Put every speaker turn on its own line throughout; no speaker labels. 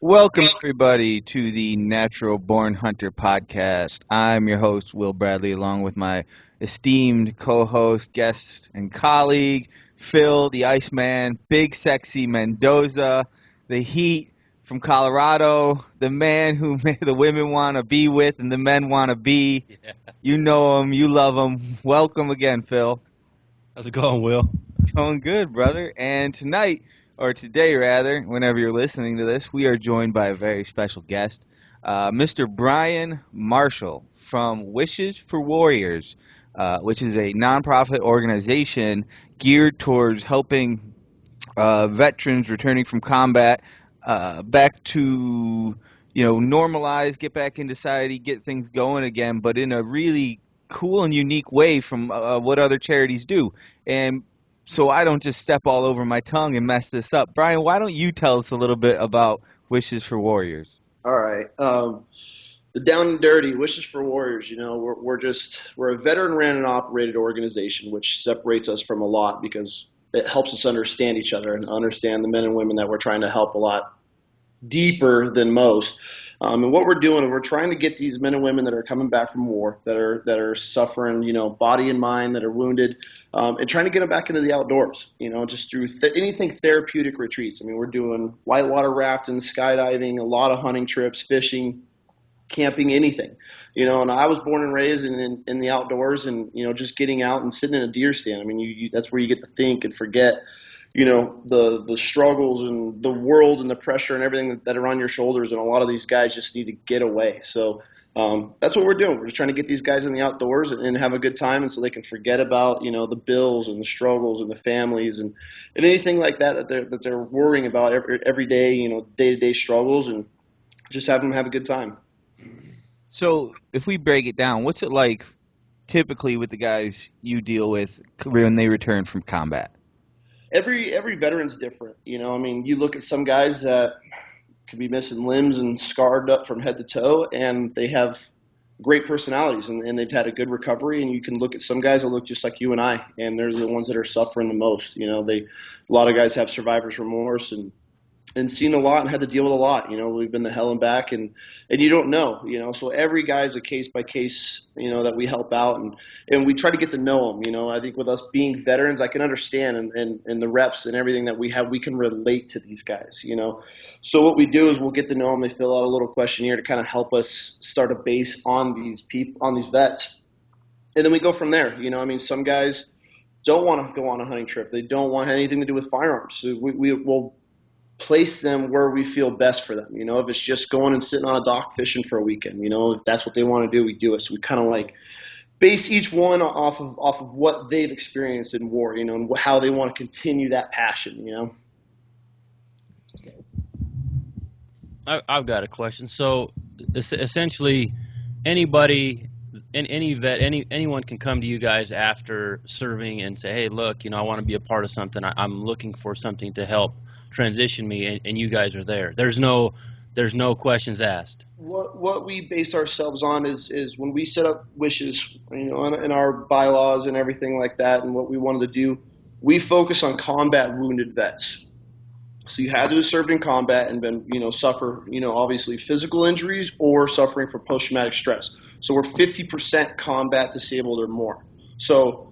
Welcome, everybody, to the Natural Born Hunter podcast. I'm your host, Will Bradley, along with my esteemed co host, guest, and colleague, Phil, the Iceman, Big Sexy Mendoza, the Heat from Colorado, the man who the women want to be with and the men want to be.
Yeah.
You know him, you love him. Welcome again, Phil.
How's it going, Will?
Going good, brother. And tonight, or today rather, whenever you're listening to this, we are joined by a very special guest, Mr. Brian Marshall from Wishes for Warriors, which is a nonprofit organization geared towards helping veterans returning from combat back to, normalize, get back in society, get things going again, but in a really cool and unique way from what other charities do. And so I don't just step all over my tongue and mess this up. Brian, why don't you tell us a little bit about Wishes for Warriors?
All right. The Down and Dirty, Wishes for Warriors, we're a veteran ran and operated organization, which separates us from a lot because it helps us understand each other and understand the men and women that we're trying to help a lot deeper than most. And what we're doing, we're trying to get these men and women that are coming back from war, that are suffering, body and mind, that are wounded, and trying to get them back into the outdoors, just through anything therapeutic retreats. I mean, we're doing whitewater rafting, skydiving, a lot of hunting trips, fishing, camping, anything, and I was born and raised in the outdoors and, just getting out and sitting in a deer stand. I mean, that's where you get to think and forget, the struggles and the world and the pressure and everything that are on your shoulders. And a lot of these guys just need to get away. So that's what we're doing. We're just trying to get these guys in the outdoors and have a good time, and so they can forget about, the bills and the struggles and the families and anything like that they're worrying about every day, day-to-day struggles, and just have them have a good time.
So if we break it down, what's it like typically with the guys you deal with when they return from combat?
Every veteran's different. I mean, you look at some guys that could be missing limbs and scarred up from head to toe, and they have great personalities, and they've had a good recovery. And you can look at some guys that look just like you and I, and they're the ones that are suffering the most. A lot of guys have survivor's remorse and seen a lot and had to deal with a lot. We've been to hell and back, and you don't know. So every guy's a case by case, that we help out, and we try to get to know them. I think with us being veterans, I can understand, and the reps and everything that we have, we can relate to these guys. So what we do is we'll get to know them. They fill out a little questionnaire to kind of help us start a base on these people, on these vets, and then we go from there. I mean, some guys don't want to go on a hunting trip. They don't want anything to do with firearms. So we will place them where we feel best for them. If it's just going and sitting on a dock fishing for a weekend, if that's what they want to do, we do it. So we kind of like base each one off of what they've experienced in war, and how they want to continue that passion.
I've got a question. So, essentially, anybody, any vet, anyone can come to you guys after serving and say, "Hey, look, I want to be a part of something. I'm looking for something to help transition me," and you guys are there. There's no questions asked.
What we base ourselves on is when we set up wishes, in our bylaws and everything like that, and what we wanted to do, we focus on combat wounded vets. So you had to have served in combat and been, suffer, obviously physical injuries or suffering from post-traumatic stress. So we're 50% combat disabled or more. So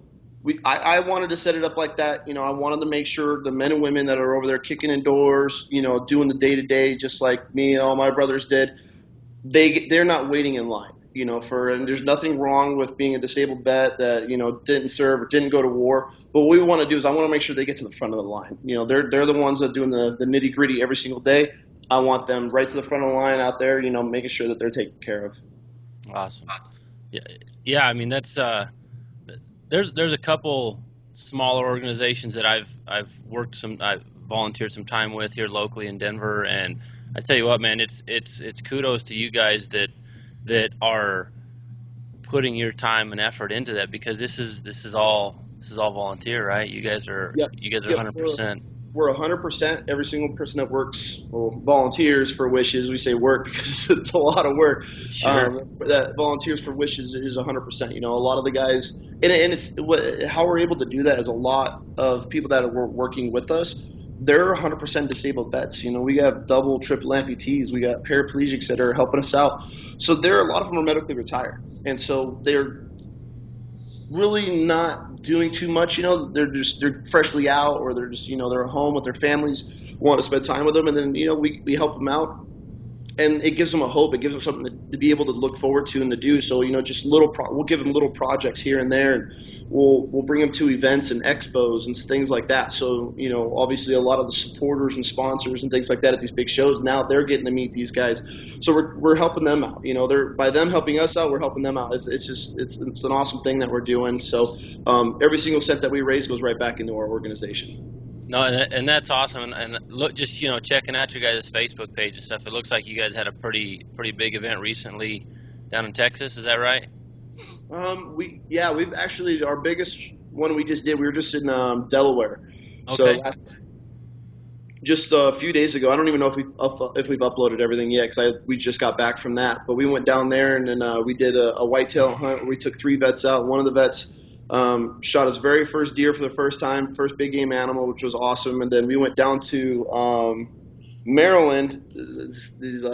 I wanted to set it up like that. I wanted to make sure the men and women that are over there kicking indoors, doing the day-to-day just like me and all my brothers did, they're not waiting in line. And there's nothing wrong with being a disabled vet that, didn't serve or didn't go to war. But what we want to do is I want to make sure they get to the front of the line. They're the ones that are doing the nitty gritty every single day. I want them right to the front of the line out there, making sure that they're taken care of.
Awesome. Yeah. I mean, that's there's a couple smaller organizations that I've volunteered some time with here locally in Denver, and I tell you what, man, it's kudos to you guys that are putting your time and effort into that, because this is all volunteer, right? You guys are
Yep.
100%.
We're 100%. Every single person that works, volunteers for Wishes. We say work because it's a lot of work.
Sure.
That volunteers for Wishes is 100%. A lot of the guys, and it's how we're able to do that is a lot of people that are working with us they're 100% disabled vets. We have double, triple amputees. We got paraplegics that are helping us out. So a lot of them are medically retired, and so they're really not doing too much. They're freshly out, or they're just they're at home with their families, want to spend time with them, and then we help them out, and it gives them a hope. It gives them something to be able to look forward to and to do. So just we'll give them little projects here and there, and we'll bring them to events and expos and things like that. So obviously a lot of the supporters and sponsors and things like that at these big shows, now they're getting to meet these guys. So we're helping them out. They're by them helping us out, we're helping them out. It's an awesome thing that we're doing. So every single cent that we raise goes right back into our organization.
No, and that's awesome. And look, just checking out your guys' Facebook page and stuff. It looks like you guys had a pretty big event recently down in Texas. Is that right?
We've actually, our biggest one we just did. We were just in Delaware.
Okay.
So just a few days ago. I don't even know if we've uploaded everything yet, because we just got back from that. But we went down there, and then we did a whitetail hunt where we took 3 vets out. One of the vets shot his very first deer for the first time, first big game animal, which was awesome. And then we went down to Maryland. These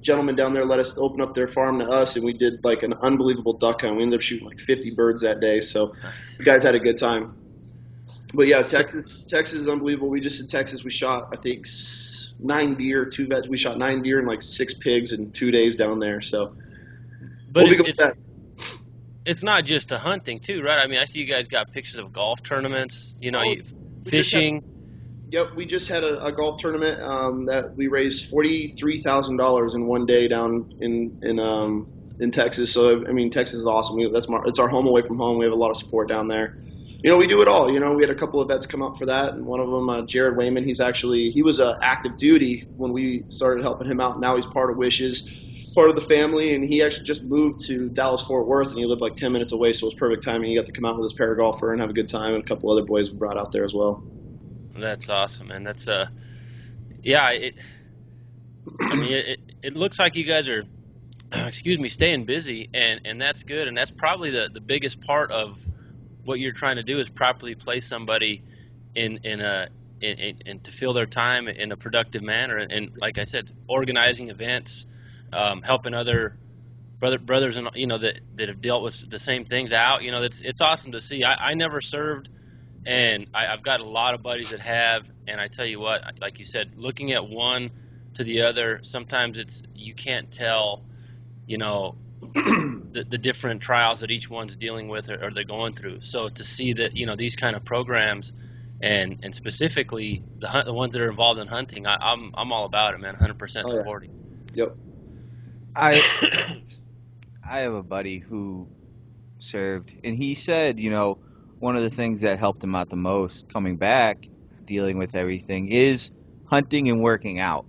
gentlemen down there let us open up their farm to us, and we did like an unbelievable duck hunt. We ended up shooting like 50 birds that day, so the guys had a good time. But yeah, Texas is unbelievable. We just in Texas, we shot, I think, 9 deer, 2 vets. We shot 9 deer and like 6 pigs in 2 days down there. So,
but it's not just a hunting too, right? I mean, I see you guys got pictures of golf tournaments. Fishing.
We just had a golf tournament that we raised $43,000 in one day down in Texas. So I mean, Texas is awesome. It's our home away from home. We have a lot of support down there. We do it all. We had a couple of vets come up for that, and one of them, Jared Wayman, he was active duty when we started helping him out. Now he's part of Wishes, part of the family, and he actually just moved to Dallas-Fort Worth, and he lived like 10 minutes away, so it was perfect timing. He got to come out with his paragolfer and have a good time, and a couple other boys we brought out there as well.
That's awesome, man. That's it looks like you guys are, staying busy, and that's good, and that's probably the biggest part of what you're trying to do is properly place somebody in to fill their time in a productive manner, and like I said, organizing events, helping other brothers and that have dealt with the same things out. It's awesome to see. I never served, and I've got a lot of buddies that have, and I tell you what, like you said, looking at one to the other, sometimes you can't tell, the different trials that each one's dealing with or they're going through. So to see that these kind of programs, and specifically the ones that are involved in hunting, I'm all about it, man. 100% supporting.
Yep.
I have a buddy who served, and he said, one of the things that helped him out the most coming back, dealing with everything, is hunting and working out.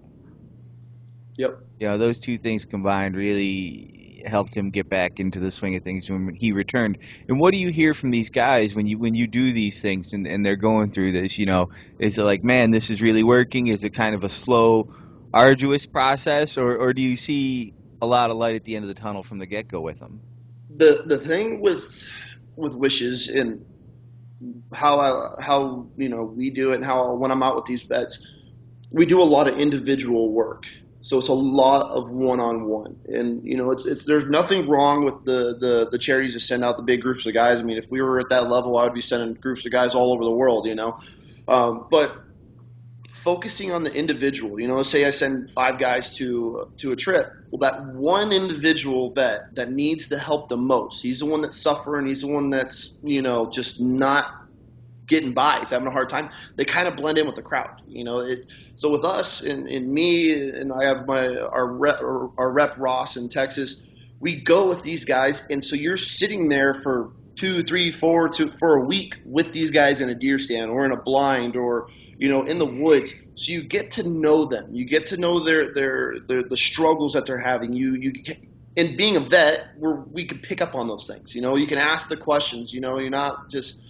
Yep.
Those two things combined really helped him get back into the swing of things when he returned. And what do you hear from these guys when you do these things and they're going through this? Is it like, man, this is really working? Is it kind of a slow, arduous process, or do you see a lot of light at the end of the tunnel from the get-go with them?
The thing with Wishes and how we do it, and how when I'm out with these vets, we do a lot of individual work. So it's a lot of one-on-one, and there's nothing wrong with the charities that send out the big groups of guys. I mean, if we were at that level, I would be sending groups of guys all over the world, But focusing on the individual, say I send 5 guys to a trip. Well, that one individual vet that needs the help the most, he's the one that's suffering. He's the one that's just not getting by. He's having a hard time. They kind of blend in with the crowd, So with us and me, and I have our rep Ross in Texas, we go with these guys, and so you're sitting there for 2, 3, 4 for a week with these guys in a deer stand or in a blind or in the woods. So you get to know them. You get to know the struggles that they're having. And being a vet, we can pick up on those things. You can ask the questions. You're not just,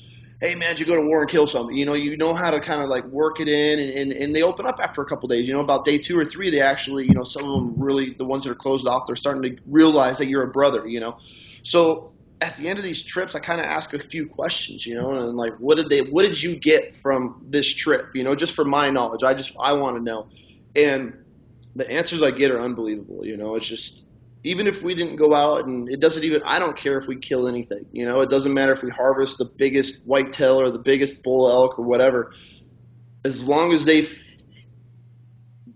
hey, man, did you go to war and kill something? You know how to kind of like work it in, and they open up after a couple days. About day 2 or 3, they actually, some of them really, the ones that are closed off, they're starting to realize that you're a brother, So at the end of these trips, I kind of ask a few questions, and like, what did you get from this trip? Just for my knowledge, I want to know. And the answers I get are unbelievable. It's just, even if we didn't go out, and I don't care if we kill anything. It doesn't matter if we harvest the biggest whitetail or the biggest bull elk or whatever. As long as they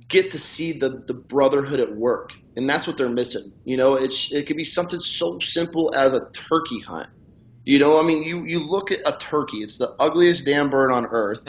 get to see the brotherhood at work, and that's what they're missing. It could be something so simple as a turkey hunt. I mean, you look at a turkey; it's the ugliest damn bird on earth.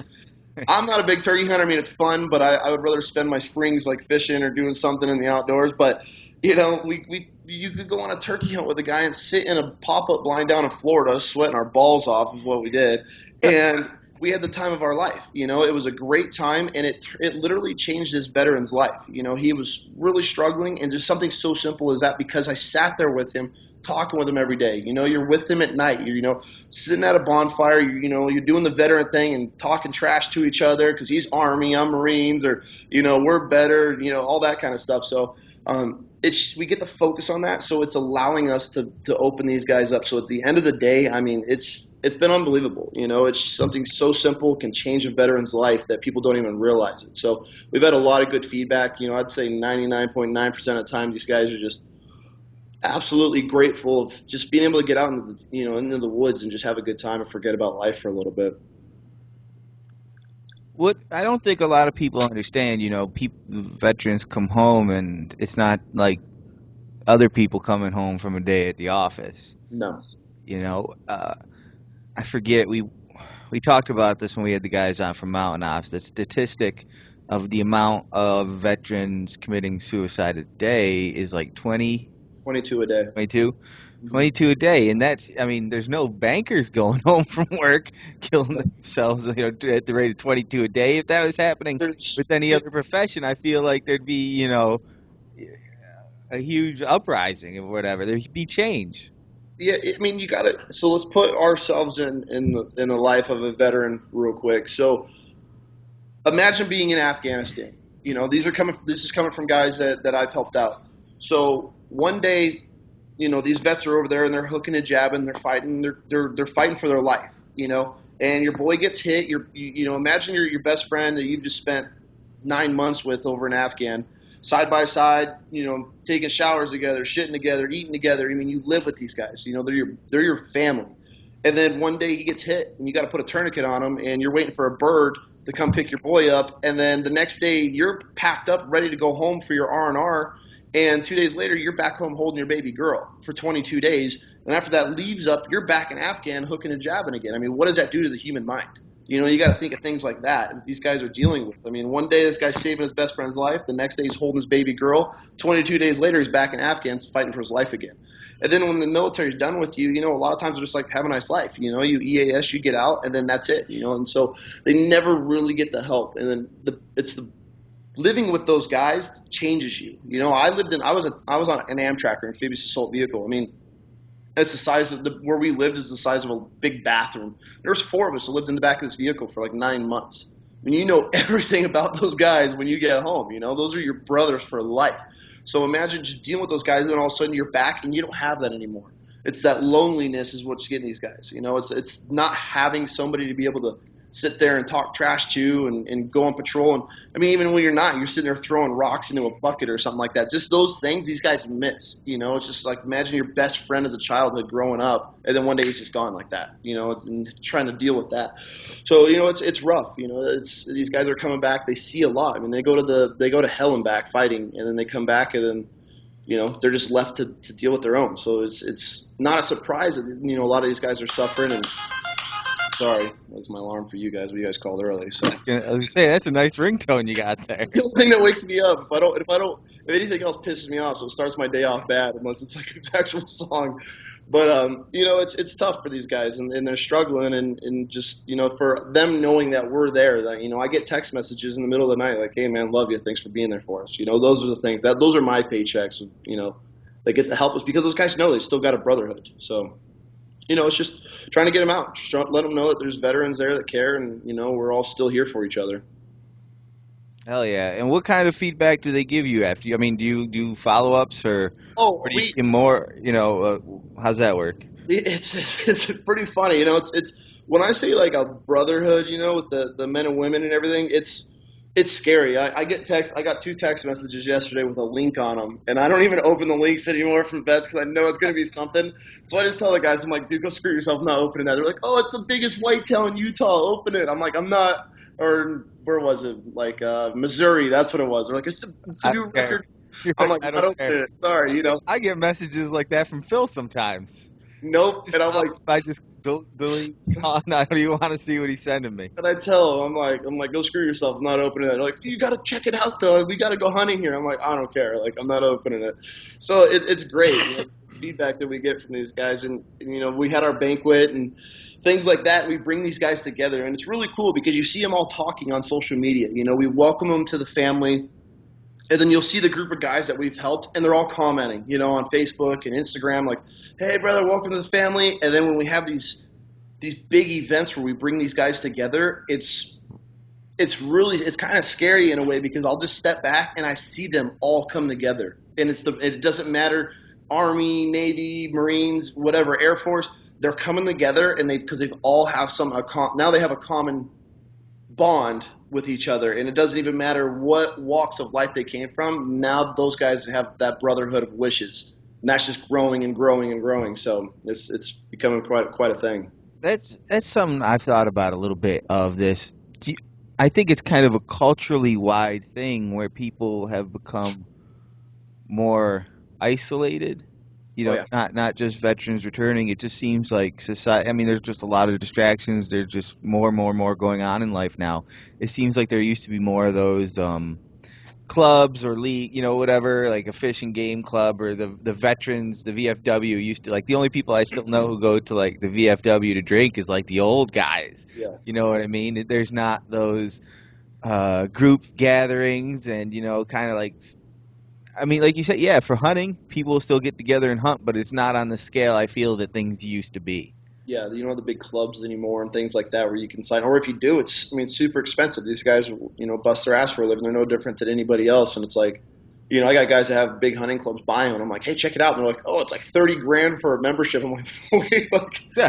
I'm not a big turkey hunter. I mean, it's fun, but I would rather spend my springs like fishing or doing something in the outdoors. But you could go on a turkey hunt with a guy and sit in a pop-up blind down in Florida, sweating our balls off is what we did, and we had the time of our life. It was a great time, and it literally changed this veteran's life. He was really struggling, and just something so simple as that, because I sat there with him, talking with him every day. You're with him at night. You're sitting at a bonfire. You're doing the veteran thing and talking trash to each other because he's Army, I'm Marines, or we're better. All that kind of stuff. So we get to focus on that. So it's allowing us to open these guys up. So at the end of the day, I mean, it's been unbelievable. It's something so simple can change a veteran's life that people don't even realize it. So we've had a lot of good feedback. I'd say 99.9% of the time these guys are just absolutely grateful of just being able to get out into the woods and just have a good time and forget about life for a little bit.
What I don't think a lot of people understand, veterans come home and it's not like other people coming home from a day at the office.
No.
I forget we talked about this when we had the guys on from Mountain Ops. The statistic of the amount of veterans committing suicide a day is like
22 a day.
22? 22 a day, and I mean, there's no bankers going home from work killing themselves, at the rate of 22 a day. If that was happening with any other profession, I feel like there'd be, a huge uprising or whatever. There'd be change.
Yeah, I mean, you got to. So let's put ourselves in the life of a veteran real quick. So imagine being in Afghanistan. This is coming from guys that I've helped out. So one day, these vets are over there and they're hooking and jabbing, they're fighting, they're fighting for their life, and your boy gets hit. Imagine your best friend that you've just spent 9 months with over in Afghan, side by side, taking showers together, shitting together, eating together. I mean, you live with these guys, they're your family. And then one day he gets hit and you got to put a tourniquet on him and you're waiting for a bird to come pick your boy up. And then the next day you're packed up, ready to go home for your R&R. And 2 days later, you're back home holding your baby girl for 22 days. And after that leaves up, you're back in Afghan hooking and jabbing again. I mean, what does that do to the human mind? You got to think of things like that these guys are dealing with. I mean, one day this guy's saving his best friend's life. The next day he's holding his baby girl. 22 days later, he's back in Afghan fighting for his life again. And then when the military's done with you, a lot of times they're just like, have a nice life. You EAS, you get out, and then that's it. And so they never really get the help. And then it's the living with those guys changes you. I was on an Amtrak, or amphibious assault vehicle. I mean, it's the size of where we lived is the size of a big bathroom. There was 4 of us who lived in the back of this vehicle for like 9 months. I mean, everything about those guys when you get home. Those are your brothers for life. So imagine just dealing with those guys, and then all of a sudden you're back and you don't have that anymore. It's that loneliness is what's getting these guys. It's not having somebody to be able to sit there and talk trash to and go on patrol. And I mean, even when you're not, you're sitting there throwing rocks into a bucket or something like that. Just those things these guys miss. It's just like, imagine your best friend as a childhood growing up, and then one day he's just gone like that. And trying to deal with that. So it's rough. These guys are coming back. They see a lot. I mean, they go to hell and back fighting, and then they come back, and then they're just left to deal with their own. So it's not a surprise that a lot of these guys are suffering. And sorry, that was my alarm for you guys. What you guys called early. So
I was gonna say, that's a nice ringtone you got there.
it's the only thing that wakes me up. If anything else pisses me off, so it starts my day off bad, unless it's like an actual song. But it's tough for these guys, and they're struggling, and just for them knowing that we're there. That I get text messages in the middle of the night like, "Hey man, love you. Thanks for being there for us." Those are the things those are my paychecks. They get to help us because those guys know they still got a brotherhood. So. It's just trying to get them out. Just let them know that there's veterans there that care, and we're all still here for each other.
Hell yeah! And what kind of feedback do they give you after? Do you do follow-ups or do you get more? How's that work?
It's pretty funny. It's when I say like a brotherhood, with the men and women and everything. It's scary. I get text. I got two text messages yesterday with a link on them, and I don't even open the links anymore from bets because I know it's going to be something. So I just tell the guys, I'm like, dude, go screw yourself. I'm not opening that. They're like, oh, it's the biggest whitetail in Utah. Open it. I'm like, I'm not. Or where was it? Like Missouri. That's what it was. They're like, it's a
I
new
don't care.
record. I'm like,
I
I
don't
don't
care.
opening it. Sorry,
I get messages like that from Phil sometimes.
Nope.
Just
And I'm
stop
like,
if I just delete. Oh, no, I don't even want to see what he's sending me.
and I tell him, I'm like, go screw yourself. I'm not opening it. They're like, you got to check it out, though. We got to go hunting here. I'm like, I don't care. Like, I'm not opening it. So it's great. Feedback that we get from these guys, and we had our banquet and things like that. We bring these guys together, and it's really cool because you see them all talking on social media. We welcome them to the family. And then you'll see the group of guys that we've helped, and they're all commenting, on Facebook and Instagram, like, "Hey, brother, welcome to the family." And then when we have these big events where we bring these guys together, it's kind of scary in a way because I'll just step back and I see them all come together, and it doesn't matter, Army, Navy, Marines, whatever, Air Force, they're coming together, and because they've all have now they have a common bond with each other, and it doesn't even matter what walks of life they came from. Now those guys have that brotherhood of wishes, and that's just growing and growing and growing. So it's becoming quite a thing.
That's something I've thought about a little bit of this. I think it's kind of a culturally wide thing where people have become more isolated.
Oh yeah,
Not just veterans returning. It just seems like society. I mean, there's just a lot of distractions. There's just more going on in life now. It seems like there used to be more of those clubs or league, whatever, like a fish and game club or the veterans, the VFW used to, like, the only people I still know who go to like the VFW to drink is like the old guys.
yeah.
You know what I mean? There's not those group gatherings and kind of like, I mean, like you said, yeah, for hunting, people will still get together and hunt, but it's not on the scale I feel that things used to be.
Yeah, you don't have the big clubs anymore and things like that where you can sign. Or if you do, it's super expensive. These guys, bust their ass for a living. They're no different than anybody else. And it's like, I got guys that have big hunting clubs buying them. I'm like, hey, check it out. And they're like, oh, it's like 30 grand for a membership. I'm like, wait,
Yeah.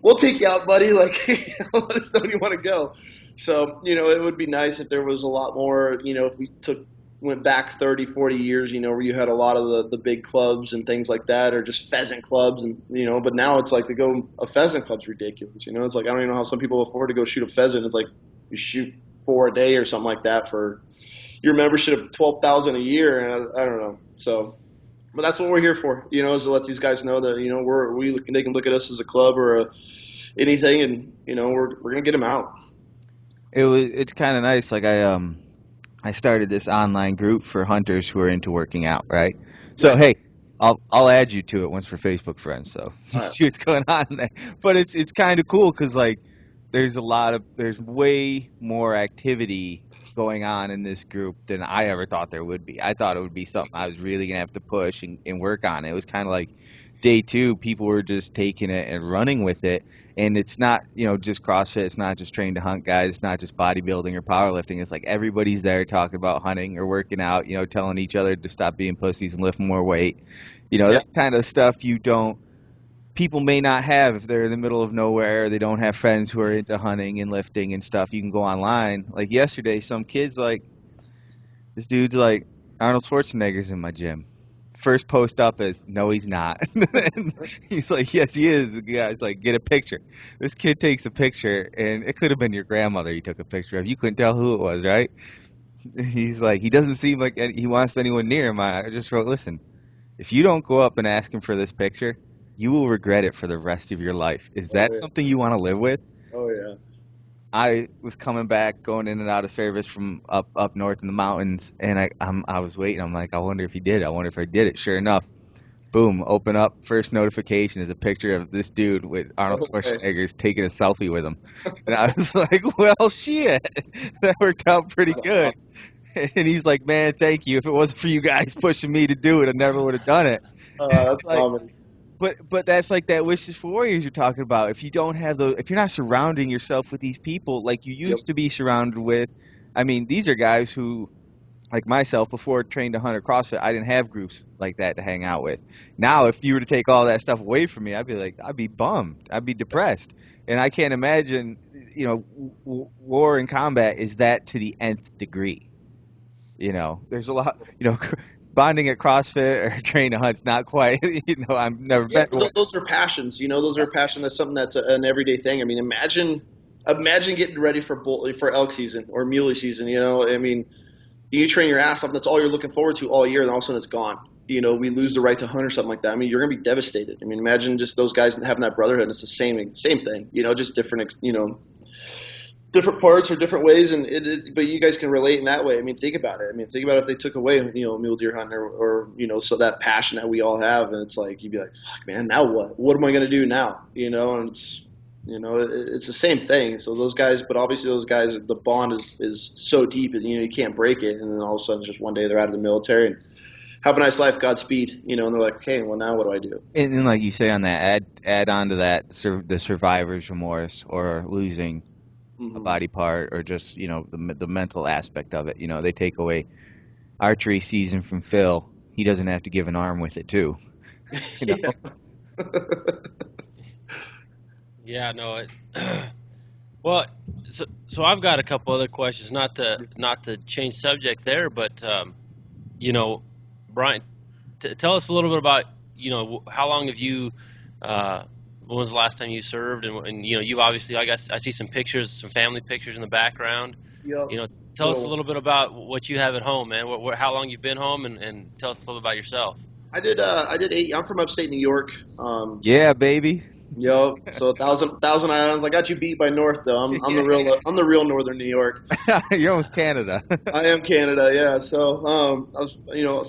we'll take you out, buddy. Like, let us know when you want to go. So, it would be nice if there was a lot more, if we went back 30, 40 years, where you had a lot of the big clubs and things like that, or just pheasant clubs. And, but now it's like a pheasant club's ridiculous. It's like, I don't even know how some people afford to go shoot a pheasant. It's like you shoot 4 a day or something like that for your membership of 12,000 a year. And I don't know. So, but that's what we're here for, is to let these guys know that, they can look at us as a club or anything. And, we're going to get them out.
It's kind of nice. Like I started this online group for hunters who are into working out, right? So
Nice.
hey, I'll add you to it once we're Facebook friends, so you
All right.
see what's going on there. But it's kind of cool because like there's way more activity going on in this group than I ever thought there would be. I thought it would be something I was really gonna have to push and work on. It was kind of like day two, people were just taking it and running with it. And it's not, just CrossFit. It's not just trained to hunt guys. It's not just bodybuilding or powerlifting. It's like everybody's there talking about hunting or working out, telling each other to stop being pussies and lift more weight.
Yeah.
That kind of stuff people may not have if they're in the middle of nowhere, or they don't have friends who are into hunting and lifting and stuff. You can go online. Like yesterday, some kid's like, this dude's like, Arnold Schwarzenegger's in my gym. First post up is, no, he's not. And he's like, yes, he is. The guy's like, get a picture. This kid takes a picture, and it could have been your grandmother you took a picture of. You couldn't tell who it was, right? He's like, he doesn't seem like he wants anyone near him. I just wrote, listen, if you don't go up and ask him for this picture, you will regret it for the rest of your life. Is
Oh
that
yeah.
something you want to live with?
Oh yeah.
I was coming back, going in and out of service from up north in the mountains, and I was waiting. I'm like, I wonder if he did. I wonder if I did it. Sure enough, boom, open up. First notification is a picture of this dude with Arnold
Okay.
Schwarzenegger's taking a selfie with him, and I was like, well, shit, that worked out pretty good. And he's like, man, thank you. If it wasn't for you guys pushing me to do it, I never would have done it.
That's
Like,
comedy.
but that's like that wishes for warriors you're talking about. If you don't have those, if you're not surrounding yourself with these people like you
Yep.
used to be surrounded with, I mean, these are guys who like myself, before trained to hunt or CrossFit, I didn't have groups like that to hang out with. Now, if you were to take all that stuff away from me, I'd be bummed. I'd be depressed. And I can't imagine, war and combat is that to the nth degree. There's a lot, bonding at CrossFit or training to hunt's not quite, I've never
Yeah,
been to one.
those are passions. Those are passion. That's something that's an everyday thing. I mean, imagine getting ready for elk season or muley season. I mean, you train your ass off. That's all you're looking forward to all year, and all of a sudden it's gone. We lose the right to hunt or something like that. I mean, you're gonna be devastated. I mean, imagine just those guys having that brotherhood. And it's the same thing. Just different. Different parts or different ways, and but you guys can relate in that way. I mean, think about it. I mean, think about if they took away, mule deer hunting or so that passion that we all have, and it's like you'd be like, fuck, man, now what? What am I gonna do now? And it's the same thing. So those guys, but obviously those guys, the bond is so deep, and you can't break it. And then all of a sudden, just one day they're out of the military and have a nice life, Godspeed. And they're like, okay, well now what do I do?
And like you say on that, add on to that the survivor's remorse or losing a body part or just the mental aspect of it. They take away archery season from Phil. He doesn't have to give an arm with it too.
Yeah.
Yeah, no. Well, so I've got a couple other questions. Not to change subject there, but Brian, tell us a little bit about how long have you. When was the last time you served? And you've obviously, I guess, I see some pictures, some family pictures in the background.
Yep.
Tell us a little bit about what you have at home, man. How long you've been home, and tell us a little about yourself.
I did 8. I'm from upstate New York.
Yeah, baby.
Yep. So Thousand Islands. I got you beat by North though. I'm the real Northern New York.
You're almost Canada.
I am Canada. Yeah. So I was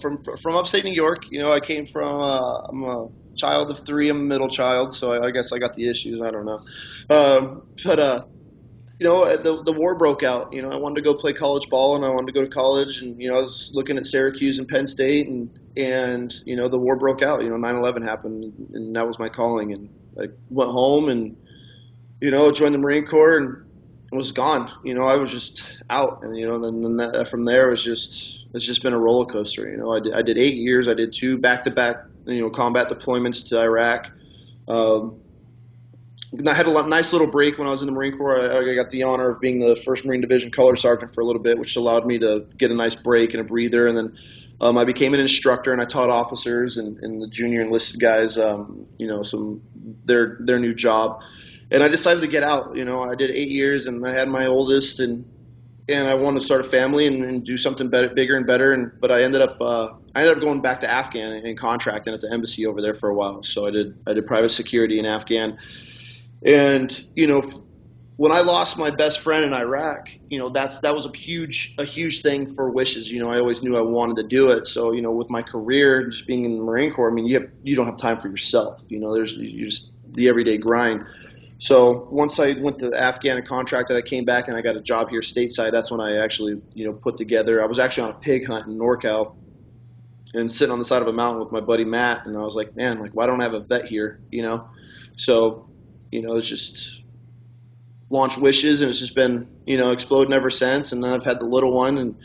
from upstate New York. I came from I'm a child of 3. I'm a middle child, so I guess I got the issues. I don't know. But the war broke out. I wanted to go play college ball, and I wanted to go to college, and I was looking at Syracuse and Penn State, and the war broke out. 9/11 happened, and that was my calling, and I went home and joined the Marine Corps and was gone. I was just out, and then from there it's just been a roller coaster. I did 8 years. I did 2 back-to-back combat deployments to Iraq. I had a nice little break when I was in the Marine Corps. I got the honor of being the 1st Marine Division Color Sergeant for a little bit, which allowed me to get a nice break and a breather. And then I became an instructor, and I taught officers and the junior enlisted guys, some their new job. And I decided to get out. I did 8 years, and I had my oldest, and I wanted to start a family and do something better, bigger and better. But I ended up going back to Afghan and contracting at the embassy over there for a while. So I did private security in Afghan. And when I lost my best friend in Iraq, that was a huge thing for Wishes. I always knew I wanted to do it. So with my career, just being in the Marine Corps, I mean, you don't have time for yourself. There's just the everyday grind. So once I went to Afghan and contracted, I came back and I got a job here stateside. That's when I actually put together. I was actually on a pig hunt in NorCal and sitting on the side of a mountain with my buddy Matt, and I was like, man, like why don't I have a vet here? So. It's just launched Wishes, and it's just been, exploding ever since. And then I've had the little one, and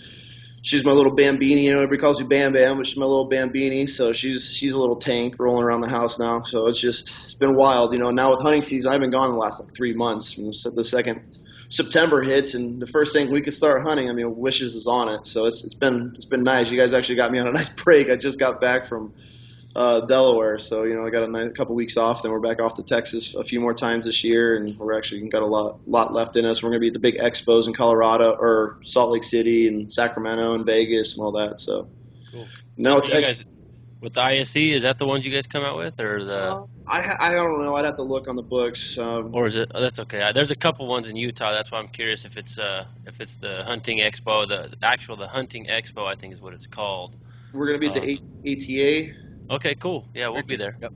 she's my little Bambini. Everybody calls me Bam Bam, but she's my little Bambini. So she's a little tank rolling around the house now. So it's been wild. Now with hunting season, I've been gone the last 3 months. From the second September hits, and the first thing we could start hunting, I mean, Wishes is on it. So it's been nice. You guys actually got me on a nice break. I just got back from Delaware, so I got a couple weeks off. Then we're back off to Texas a few more times this year, and we're actually got a lot left in us. We're going to be at the big expos in Colorado or Salt Lake City and Sacramento and Vegas and all that. So
cool.
No,
you guys, with the ISE, is that the ones you guys come out with, or the?
I don't know. I'd have to look on the books.
Or is it? Oh, that's okay. There's a couple ones in Utah. That's why I'm curious if it's the hunting expo, the hunting expo, I think is what it's called.
We're going to be at the ATA.
Okay, cool. Yeah, we'll be there.
Yep.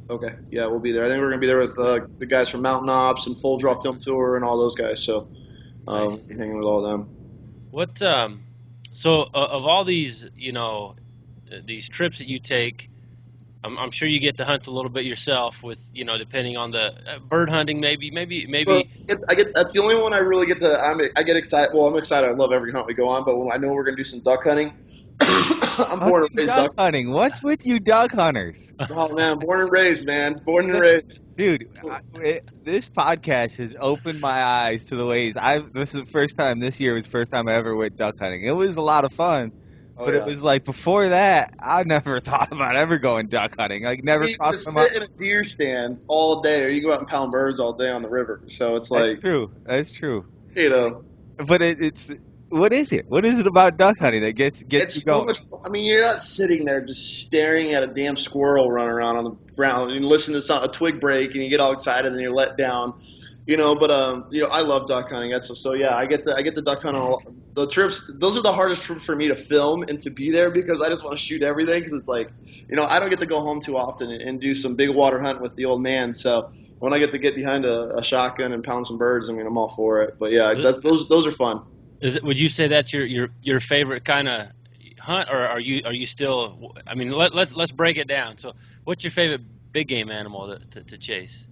Okay, yeah, we'll be there. I think we're going to be there with the guys from Mountain Ops and Full Draw Film Tour and all those guys. So,
nice.
hanging with all of them.
What? So of all these, these trips that you take, I'm sure you get to hunt a little bit yourself with, depending on the bird hunting,
Well,
maybe.
I get that's the only one I really get to. I get excited. Well, I'm excited. I love every hunt we go on, but when I know we're gonna do some duck hunting, I'm born and
Hunting
raised
duck
duck.
hunting. What's with you duck hunters?
Oh man, born and raised, man, born and raised.
Dude, this podcast has opened my eyes to the ways this is the first time this year was the first time I ever went duck hunting. It was a lot of fun,
Oh
but it
yeah.
was like before that, I never thought about ever going duck hunting. Like
I
never
mean, you can
crossed my mind.
sit in a deer stand all day, or you go out and pound birds all day on the river. So it's
That's
like,
true. That's true.
you know,
But it's what is it? What is it about duck hunting that gets you
it's so
going?
much. I mean, you're not sitting there just staring at a damn squirrel running around on the ground and you listen to a twig break and you get all excited and you're let down. But I love duck hunting. So yeah, I get the duck hunt on the trips. Those are the hardest trips for me to film and to be there because I just want to shoot everything because it's like, I don't get to go home too often and do some big water hunt with the old man. So when I get to get behind a shotgun and pound some birds, I mean, I'm all for it. But yeah, those are fun.
Would you say that's your favorite kind of hunt, or are you still? I mean, let's break it down. So, what's your favorite big game animal to chase?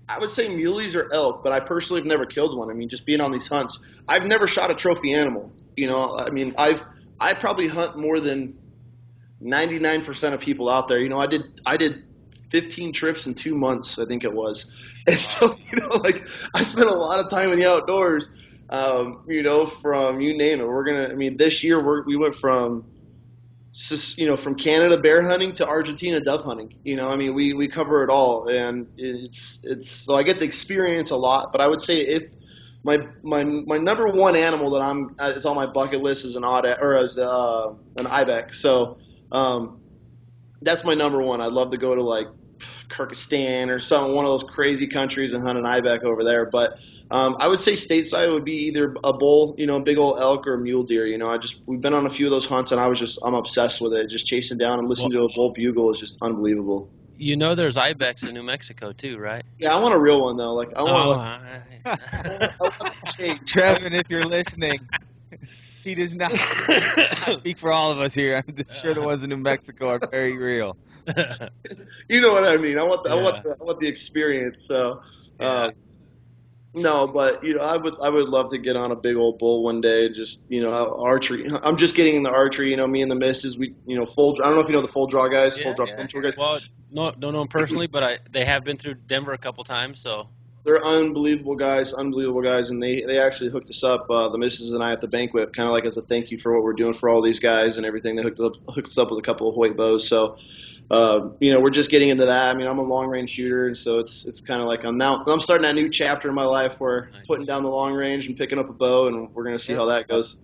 I would say muleys or elk, but I personally have never killed one. I mean, just being on these hunts, I've never shot a trophy animal. I mean, I probably hunt more than 99% of people out there. I did 15 trips in 2 months, I think it was. And so, like I spent a lot of time in the outdoors. From you name it. I mean, this year we went from Canada bear hunting to Argentina dove hunting. I mean, we cover it all, and it's so I get to experience a lot. But I would say if my number one animal that it's on my bucket list is an ibex. So that's my number one. I'd love to go to like Kyrgyzstan or one of those crazy countries and hunt an ibex over there. But I would say stateside would be either a bull, big old elk or a mule deer. We've been on a few of those hunts and I'm obsessed with it. Just chasing down and listening to a bull bugle is just unbelievable.
There's ibex in New Mexico too, right?
Yeah, I want a real one though. Like I want
I
chase.
Trevin, if you're listening, he does not speak for all of us here. I'm sure the ones in New Mexico are very real.
You know what I mean? I want
Yeah.
I want the experience. So.
Yeah.
No, but I would love to get on a big old bull one day. Just archery. I'm just getting into archery. Me and the missus. We full. I don't know if you know the full draw guys. Full draw control guys.
Well, no, don't know them personally, but they have been through Denver a couple times. So
They're unbelievable guys, and they actually hooked us up. The missus and I at the banquet, kind of like as a thank you for what we're doing for all these guys and everything. They hooked us up with a couple of Hoyt bows. So. We're just getting into that. I mean, I'm a long range shooter, and so it's kind of like I'm starting that new chapter in my life where putting down the long range and picking up a bow, and we're gonna see how that goes.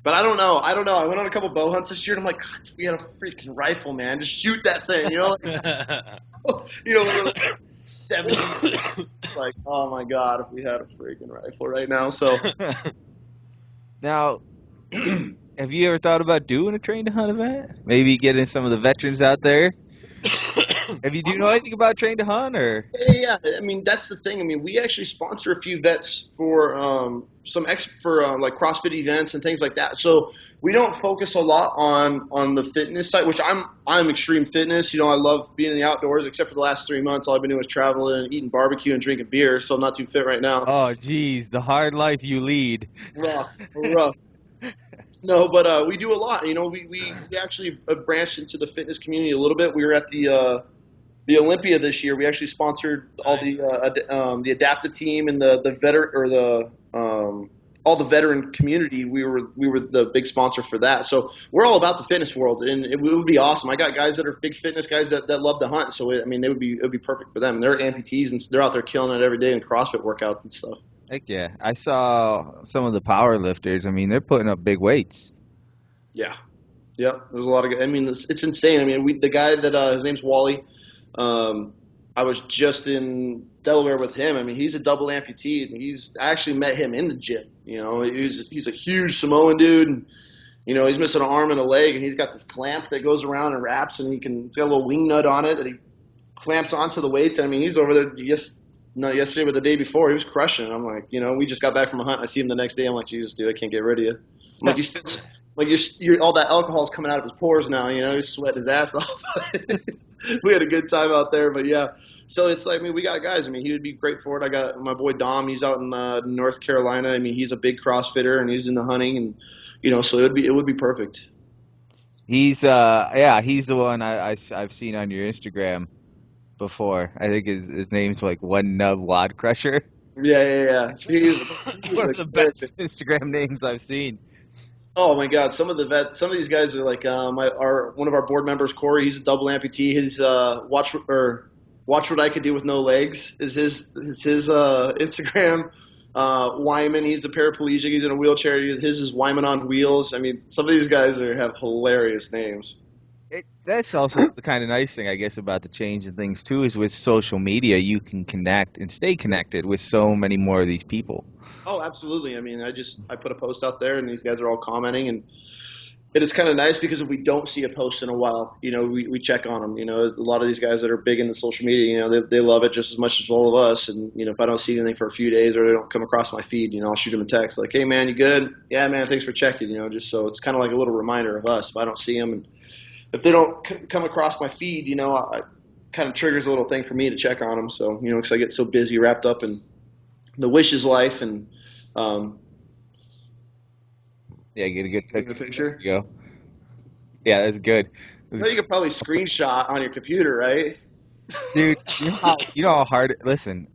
But I don't know. I went on a couple bow hunts this year, and I'm like, God, if we had a freaking rifle, man, just shoot that thing, like, 70. Like, oh my God, if we had a freaking rifle right now. So
Now, have you ever thought about doing a train to hunt event? Maybe getting some of the veterans out there. Do you know anything about train to hunt or?
yeah, I mean that's the thing. I mean, we actually sponsor a few vets for like CrossFit events and things like that. So we don't focus a lot on the fitness side, which I'm extreme fitness. I love being in the outdoors. Except for the last 3 months, all I've been doing is traveling and eating barbecue and drinking beer. So I'm not too fit right now.
Oh, geez, the hard life you lead.
Rough, rough. No, but we do a lot. We actually branched into the fitness community a little bit. We were at the Olympia this year. We actually sponsored all the adaptive team and the veteran or all the veteran community. We were the big sponsor for that. So we're all about the fitness world, and it would be awesome. I got guys that are big fitness guys that love to hunt. So it would be perfect for them. They're amputees and they're out there killing it every day in CrossFit workouts and stuff.
Heck yeah. I saw some of the power lifters. I mean, they're putting up big weights.
Yeah, yeah. There's a lot of. I mean, it's insane. I mean, the guy that his name's Wally. I was just in Delaware with him. I mean, he's a double amputee, and I actually met him in the gym. He's a huge Samoan dude, and he's missing an arm and a leg, and he's got this clamp that goes around and wraps, and he's got a little wing nut on it that he clamps onto the weights. I mean, he's over there not yesterday, but the day before, he was crushing it. I'm like, we just got back from a hunt. I see him the next day. I'm like, Jesus, dude, I can't get rid of you. I'm like, like you're all that alcohol's coming out of his pores now. He's sweating his ass off. We had a good time out there, but yeah. So it's like, I mean, we got guys. I mean, he would be great for it. I got my boy Dom. He's out in North Carolina. I mean, he's a big CrossFitter and he's into hunting, and so it would be perfect.
He's the one I've seen on your Instagram before. I think his name's like One Nub Wad Crusher.
Yeah, yeah, yeah. He's
One of
like
the best Instagram names I've seen.
Oh my God! Some of these guys are like one of our board members, Corey. He's a double amputee. His watch what I could do with no legs is his Instagram. Wyman, he's a paraplegic. He's in a wheelchair. His is Wyman on wheels. I mean, some of these guys have hilarious names.
That's also the kind of nice thing, I guess, about the change in things too, is with social media, you can connect and stay connected with so many more of these people.
Oh, absolutely. I mean, I put a post out there, and these guys are all commenting, and it is kind of nice because if we don't see a post in a while, we check on them. A lot of these guys that are big into social media, they love it just as much as all of us. And if I don't see anything for a few days or they don't come across my feed, I'll shoot them a text like, "Hey man, you good? Yeah, man, thanks for checking." Just so it's kind of like a little reminder of us. If I don't see them, and if they don't come across my feed, I kind of triggers a little thing for me to check on them. So because I get so busy, wrapped up in the wishes life, and
Yeah, get a good picture.
picture.
There you go. Yeah, that's good.
You could probably screenshot on your computer, right?
Dude, you know how hard listen,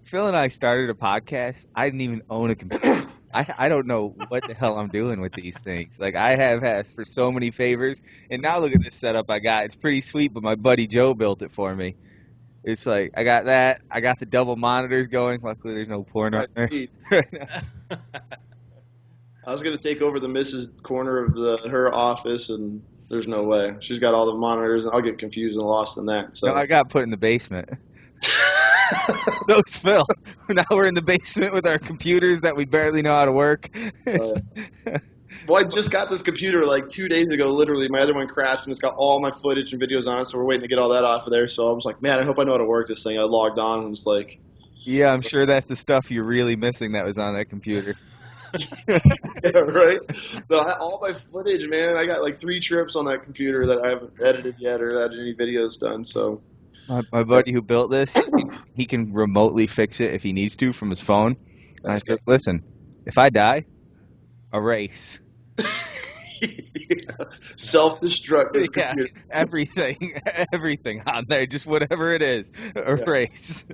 Phil and I started a podcast. I didn't even own a computer. I don't know what the hell I'm doing with these things. Like, I have asked for so many favors, and now look at this setup I got. It's pretty sweet, but my buddy Joe built it for me. It's like, I got that. I got the double monitors going. Luckily, there's no porn on there.
I was gonna take over the Mrs. corner of her office, and there's no way. She's got all the monitors, and I'll get confused and lost in that. So
No, I got put in the basement. Those Phil. Now we're in the basement with our computers that we barely know how to work.
Well, I just got this computer like 2 days ago. Literally, my other one crashed, and it's got all my footage and videos on it. So we're waiting to get all that off of there. So I was like, man, I hope I know how to work this thing. I logged on and was like,
Yeah, I'm sure that's the stuff you're really missing that was on that computer.
yeah, right. All my footage, man. I got like 3 trips on that computer that I haven't edited yet or had any videos done. So
My buddy who built this, he can remotely fix it if he needs to from his phone. And I said, listen, if I die, erase.
Self-destruct this
Yeah,
computer.
everything on there, just whatever it is, erase.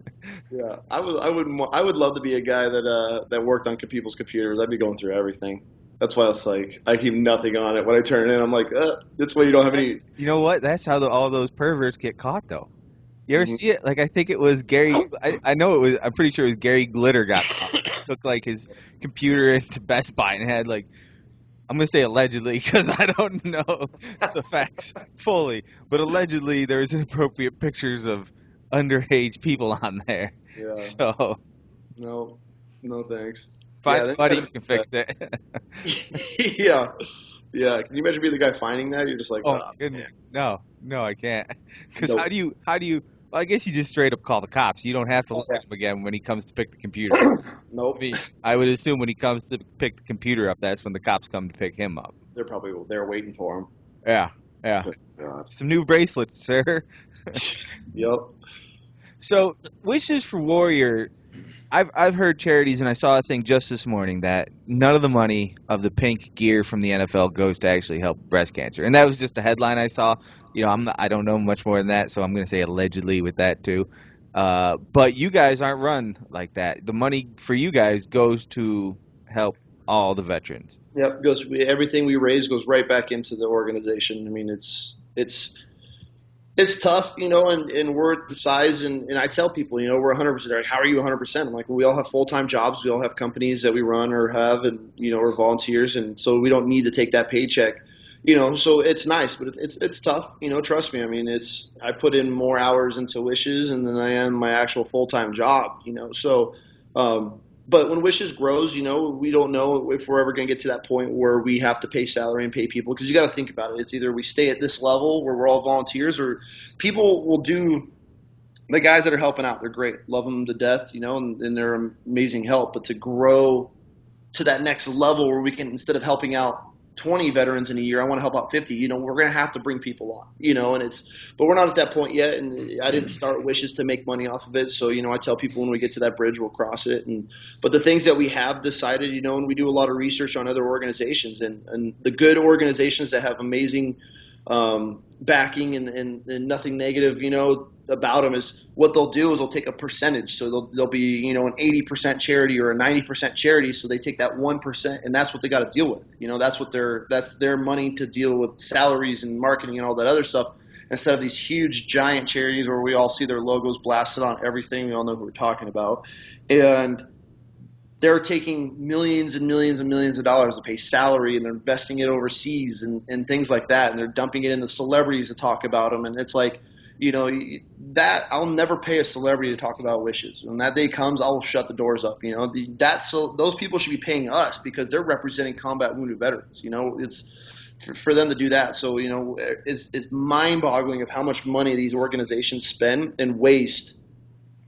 Yeah, I would love to be a guy that worked on people's computers. I'd be going through everything. That's why it's like I keep nothing on it. When I turn it in, I'm like, that's why you don't have any.
You know what? That's how all those perverts get caught, though. You ever see it? Like, I think it was Gary. I know it was. I'm pretty sure it was Gary Glitter got caught. Took like his computer into Best Buy and had like, I'm gonna say allegedly because I don't know the facts fully, but allegedly there's inappropriate pictures of underage people on there.
Yeah.
So
No, thanks.
find
Yeah,
somebody who can fix it.
Yeah, yeah. Can you imagine being the guy finding that? You're just like,
Oh,
oh,
goodness. No, I can't. Because
Nope.
how do you? Well, I guess you just straight up call the cops. You don't have to look at him again when he comes to pick the computer.
nope.
I would assume when he comes to pick the computer up, that's when the cops come to pick him up.
They're probably there waiting for him.
Yeah.
Good God.
Some new bracelets, sir.
Yep.
So, Wishes for Warrior, I've heard charities, and I saw a thing just this morning that none of the money of the pink gear from the NFL goes to actually help breast cancer, and that was just the headline I saw. I don't know much more than that, so I'm going to say allegedly with that too. But you guys aren't run like that. The money for you guys goes to help all the veterans.
Yep. Everything we raise goes right back into the organization. I mean, it's tough, and we're at the size, and I tell people, we're 100%. They're like, how are you 100%? I'm like, well, we all have full-time jobs. We all have companies that we run or have, and, we're volunteers, and so we don't need to take that paycheck, so it's nice, but it's tough, trust me. I mean, I put in more hours into Wishes and than I am my actual full-time job, so, but when Wishes grows, we don't know if we're ever going to get to that point where we have to pay salary and pay people, because you got to think about it. It's either we stay at this level where we're all volunteers, or people will do the guys that are helping out. They're great. Love them to death, and they're amazing help. But to grow to that next level where we can, instead of helping out 20 veterans in a year. I want to help out 50. We're going to have to bring people on, but we're not at that point yet. And I didn't start Wishes to make money off of it. So, I tell people when we get to that bridge, we'll cross it. But the things that we have decided, and we do a lot of research on other organizations and the good organizations that have amazing backing and nothing negative, about them is what they'll do is they'll take a percentage. So they'll be, an 80% charity or a 90% charity. So they take that 1% and that's what they got to deal with. That's their money to deal with salaries and marketing and all that other stuff, instead of these huge giant charities where we all see their logos blasted on everything. We all know who we're talking about. And they're taking millions and millions and millions of dollars to pay salary, and they're investing it overseas and things like that. And they're dumping it in the celebrities to talk about them. And it's like, that I'll never pay a celebrity to talk about Wishes. When that day comes, I will shut the doors up. Those people should be paying us because they're representing combat wounded veterans. It's for them to do that. So, it's mind-boggling of how much money these organizations spend and waste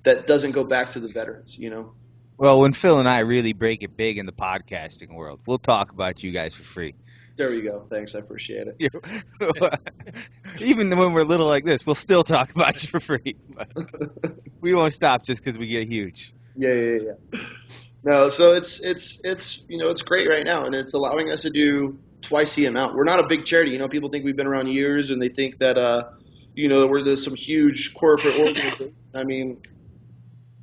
that doesn't go back to the veterans.
Well, when Phil and I really break it big in the podcasting world, we'll talk about you guys for free.
There you go. Thanks. I appreciate it.
Even when we're little like this, we'll still talk about you for free. But we won't stop just because we get huge.
Yeah. No, so it's great right now, and it's allowing us to do twice the amount. We're not a big charity. People think we've been around years, and they think that we're some huge corporate organization. I mean,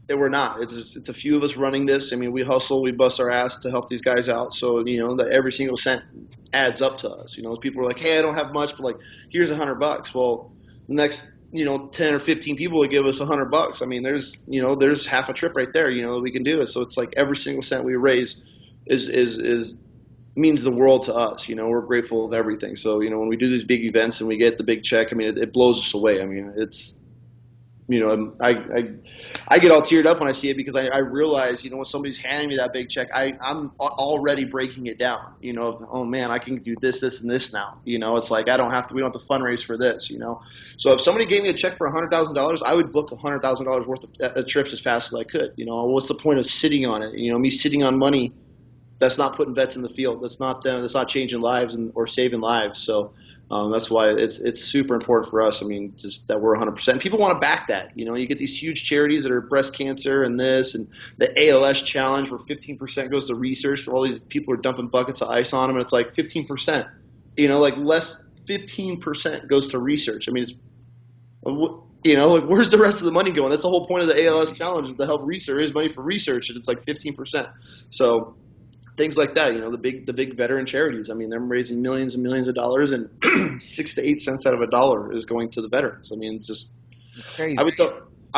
we're not. It's a few of us running this. I mean, we hustle, we bust our ass to help these guys out. So that every single cent adds up to us. People are like, hey, I don't have much, but like, here's $100. Well, the next 10 or 15 people would give us $100. I mean, there's half a trip right there. We can do it. So it's like every single cent we raise is means the world to us. We're grateful of everything. So when we do these big events and we get the big check, I mean, it blows us away. I mean, it's. I get all teared up when I see it because I realize, when somebody's handing me that big check, I'm already breaking it down, oh man, I can do this, this, and this now. It's like we don't have to fundraise for this, So if somebody gave me a check for $100,000, I would book $100,000 worth of trips as fast as I could. What's the point of sitting on it? Me sitting on money that's not putting vets in the field. That's not changing lives or saving lives. So that's why it's super important for us. I mean, just that we're 100%. People want to back that. You get these huge charities that are breast cancer and this and the ALS challenge where 15% goes to research. All these people are dumping buckets of ice on them, and it's like 15%. Like less 15% goes to research. I mean, like where's the rest of the money going? That's the whole point of the ALS challenge is to help research, raise money for research, and it's like 15%. So. Things like that, the big veteran charities. I mean, they're raising millions and millions of dollars, and 6 to 8 cents out of a dollar is going to the veterans. I mean, it's crazy. I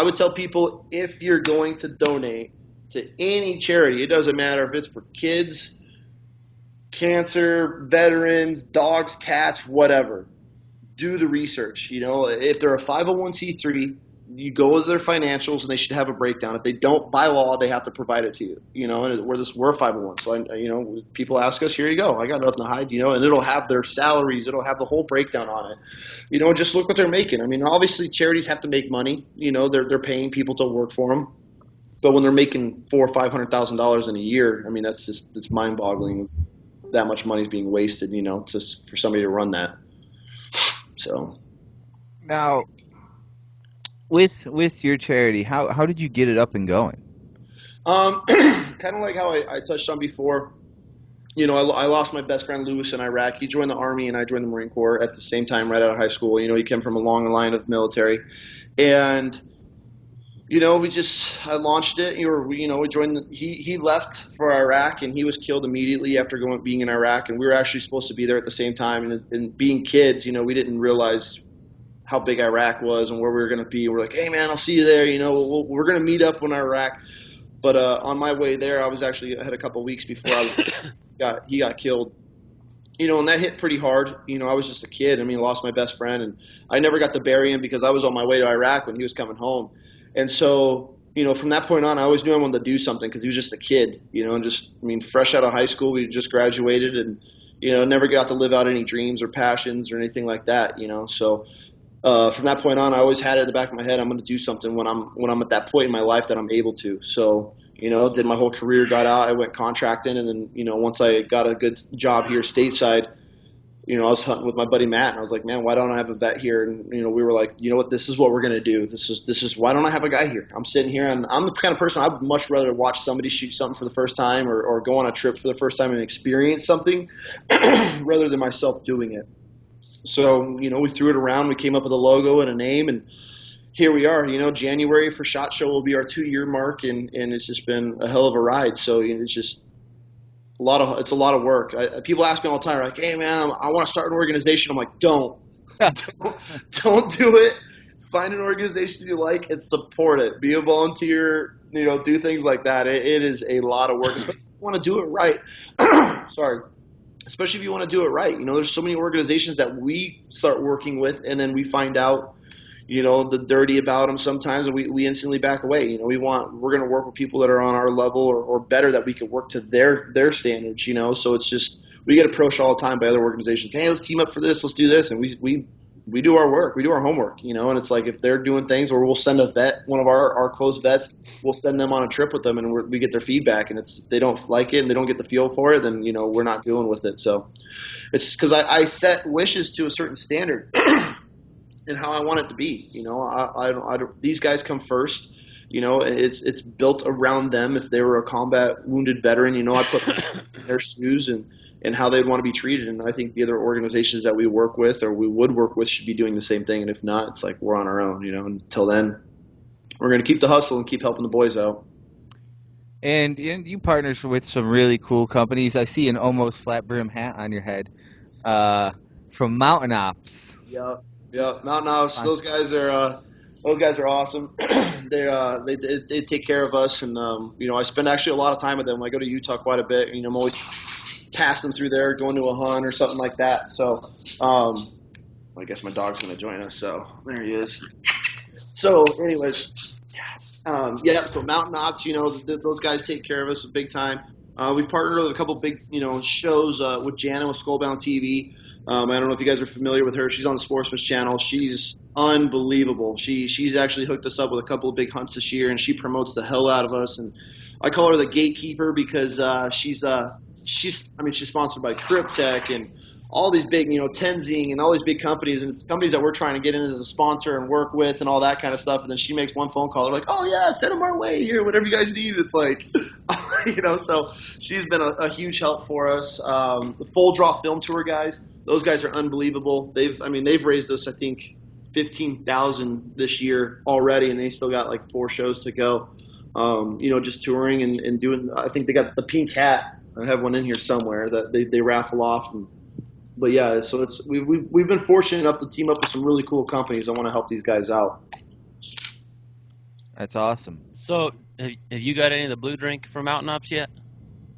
would tell people, if you're going to donate to any charity, it doesn't matter if it's for kids, cancer, veterans, dogs, cats, whatever. Do the research. If they're a 501c3. You go with their financials, and they should have a breakdown. If they don't, by law, they have to provide it to you. And we're 501. So people ask us, here you go. I got nothing to hide. And it'll have their salaries. It'll have the whole breakdown on it. Just look what they're making. I mean, obviously charities have to make money. They're paying people to work for them. But when they're making $400,000 or $500,000 in a year, I mean, it's mind-boggling. That much money is being wasted. Just for somebody to run that. So
now. With your charity, how did you get it up and going?
Kind of like how I touched on before. I lost my best friend Lewis in Iraq. He joined the Army, and I joined the Marine Corps at the same time, right out of high school. He came from a long line of military, and I launched it. We joined. He left for Iraq, and he was killed immediately after being in Iraq. And we were actually supposed to be there at the same time. And being kids, we didn't realize how big Iraq was and where we were going to be. We're like, hey, man, I'll see you there. We're going to meet up in Iraq. But on my way there, I had a couple of weeks before he got killed. And that hit pretty hard. I was just a kid. I mean, lost my best friend. And I never got to bury him because I was on my way to Iraq when he was coming home. And so, from that point on, I always knew I wanted to do something because he was just a kid, and fresh out of high school, we just graduated and, never got to live out any dreams or passions or anything like that, So From that point on, I always had it in the back of my head. I'm going to do something when I'm at that point in my life that I'm able to. So, did my whole career, got out, I went contracting, and then once I got a good job here stateside, I was hunting with my buddy Matt, and I was like, man, why don't I have a vet here? And we were like, you know what, this is what we're going to do. This is why don't I have a guy here? I'm sitting here, and I'm the kind of person I'd much rather watch somebody shoot something for the first time or go on a trip for the first time and experience something rather than myself doing it. So, we threw it around. We came up with a logo and a name, and here we are. January for SHOT Show will be our 2-year mark, and it's just been a hell of a ride. So, it's just it's a lot of work. People ask me all the time, like, hey, man, I want to start an organization. I'm like, don't do it. Find an organization you like and support it. Be a volunteer, do things like that. It is a lot of work, especially if you want to do it right. Sorry. Especially if you want to do it right. There's so many organizations that we start working with, and then we find out, the dirty about them sometimes, and we instantly back away. We're going to work with people that are on our level or better, that we can work to their standards. So it's just, we get approached all the time by other organizations. Hey, let's team up for this. Let's do this, and we do our work. We do our homework. And it's like, if they're doing things, or we'll send a vet, one of our close vets, we'll send them on a trip with them, and we get their feedback, and if they don't like it and they don't get the feel for it, then we're not dealing with it. So it's because I set wishes to a certain standard and how I want it to be. These guys come first. It's built around them. If they were a combat wounded veteran, I put in their shoes and how they'd want to be treated. And I think the other organizations that we work with or we would work with should be doing the same thing. And if not, it's like, we're on our own. Until then, we're going to keep the hustle and keep helping the boys out.
And you partners with some really cool companies. I see an almost flat brim hat on your head from Mountain Ops.
Yeah, Mountain Ops. Those guys are awesome. They take care of us, and I spend actually a lot of time with them. I go to Utah quite a bit. I'm always passing through there, going to a hunt or something like that. So, I guess my dog's going to join us. So there he is. So, anyways, so Mountain Ops, those guys take care of us big time. We've partnered with a couple big, shows with Jana with Skullbound TV. I don't know if you guys are familiar with her. She's on the Sportsman's Channel. She's unbelievable. She's actually hooked us up with a couple of big hunts this year, and she promotes the hell out of us. And I call her the gatekeeper because she's sponsored by Cryptech and all these big, Tenzing and all these big companies, and it's companies that we're trying to get in as a sponsor and work with and all that kind of stuff. And then she makes one phone call. They're like, oh, yeah, send them our way here, whatever you guys need. It's like, so she's been a huge help for us. The Full Draw Film Tour guys, those guys are unbelievable. They've raised us, I think, $15,000 this year already, and they still got like 4 shows to go. Just touring and doing. I think they got the pink hat. I have one in here somewhere that they raffle off. But yeah, so we've been fortunate enough to team up with some really cool companies. I want to help these guys out.
That's awesome.
So have you got any of the blue drink from Mountain Ops yet?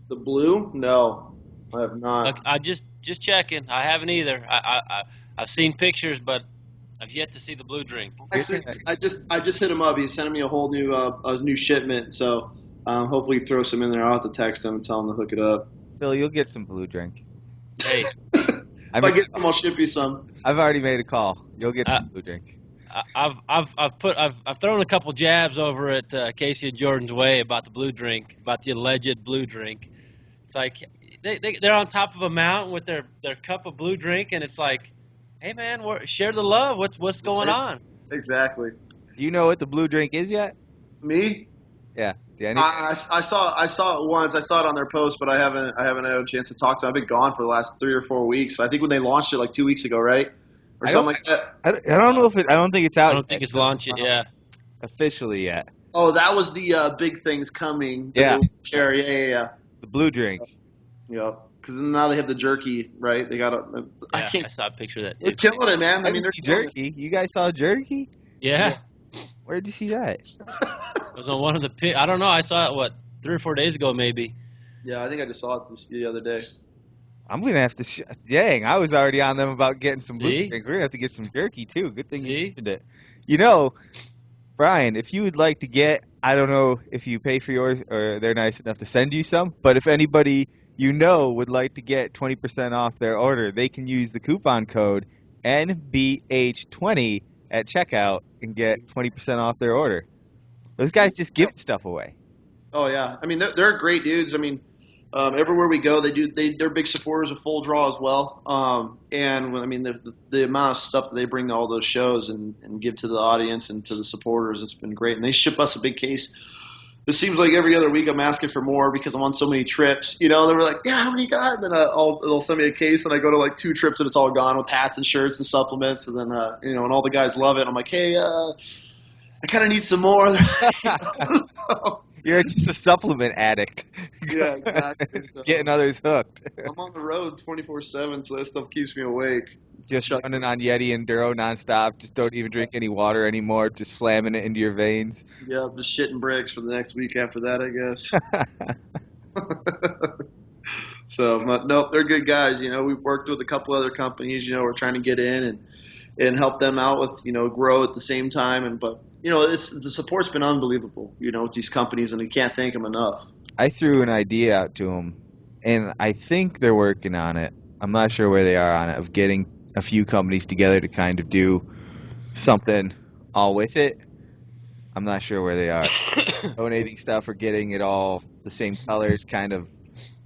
The blue? No, I have not.
Okay, I just checking. I haven't either. I've seen pictures, but I've yet to see the blue drink.
Actually, I just hit him up. He's sending me a whole new shipment. So hopefully throw some in there. I'll have to text him and tell him to hook it up.
Phil, you'll get some blue drink.
Hey,
if I get some, I'll ship you some.
I've already made a call. You'll get some blue drink.
I've thrown a couple jabs over at Casey and Jordan's way about the blue drink, about the alleged blue drink. It's like they're on top of a mountain with their cup of blue drink, and it's like, hey man, share the love. What's going on?
Exactly.
Do you know what the blue drink is yet?
Me?
Yeah.
I saw it once. I saw it on their post, but I haven't had a chance to talk to them. I've been gone for the last 3 or 4 weeks. So I think when they launched it like 2 weeks ago, right? Or something like that.
I don't know if I don't think it's out.
I don't think it's launched yet.
Officially yet.
Oh, that was the big things coming.
Yeah.
Yeah.
The blue drink.
Yeah. Because now they have the jerky, right? They got
I saw a picture of that too.
They're killing it, man.
I mean, they're jerky. You guys saw jerky?
Yeah.
Where'd you see that?
It was on one of the I don't know. I saw it 3 or 4 days ago, maybe.
Yeah, I think I just saw it the other day.
I'm gonna have to. Dang, I was already on them about getting some blue
See?
drink. We're gonna have to get some jerky too. Good thing you
See?
mentioned it. Brian, if you would like to get, I don't know if you pay for yours or they're nice enough to send you some, but if anybody would like to get 20% off their order, they can use the coupon code NBH20 at checkout and get 20% off their order. Those guys just giving stuff away.
Oh yeah, I mean they're great dudes. I mean, everywhere we go, they're big supporters of Full Draw as well. And I mean the amount of stuff that they bring to all those shows and give to the audience and to the supporters, it's been great. And they ship us a big case. It seems like every other week I'm asking for more because I'm on so many trips. You know, they were like, yeah, how many you got? And then they'll send me a case, and I go to like 2 trips, and it's all gone with hats and shirts and supplements. And then you know, and all the guys love it. I'm like, hey, I kind of need some more. So,
You're just a supplement addict.
yeah, exactly. So,
Getting others hooked.
I'm on the road 24/7, so that stuff keeps me awake.
Just running on Yeti and Duro nonstop. Just don't even drink any water anymore. Just slamming it into your veins.
Yeah, I'm just shitting bricks for the next week after that, I guess. So, but nope, they're good guys. You know, we've worked with a couple other companies. You know, we're trying to get in and help them out with, you know, grow at the same time. But you know, the support's been unbelievable. You know, with these companies, and you can't thank them enough.
I threw an idea out to them, and I think they're working on it. I'm not sure where they are on it, of getting a few companies together to kind of do something all with it. I'm not sure where they are. Donating stuff or getting it all the same colors, kind of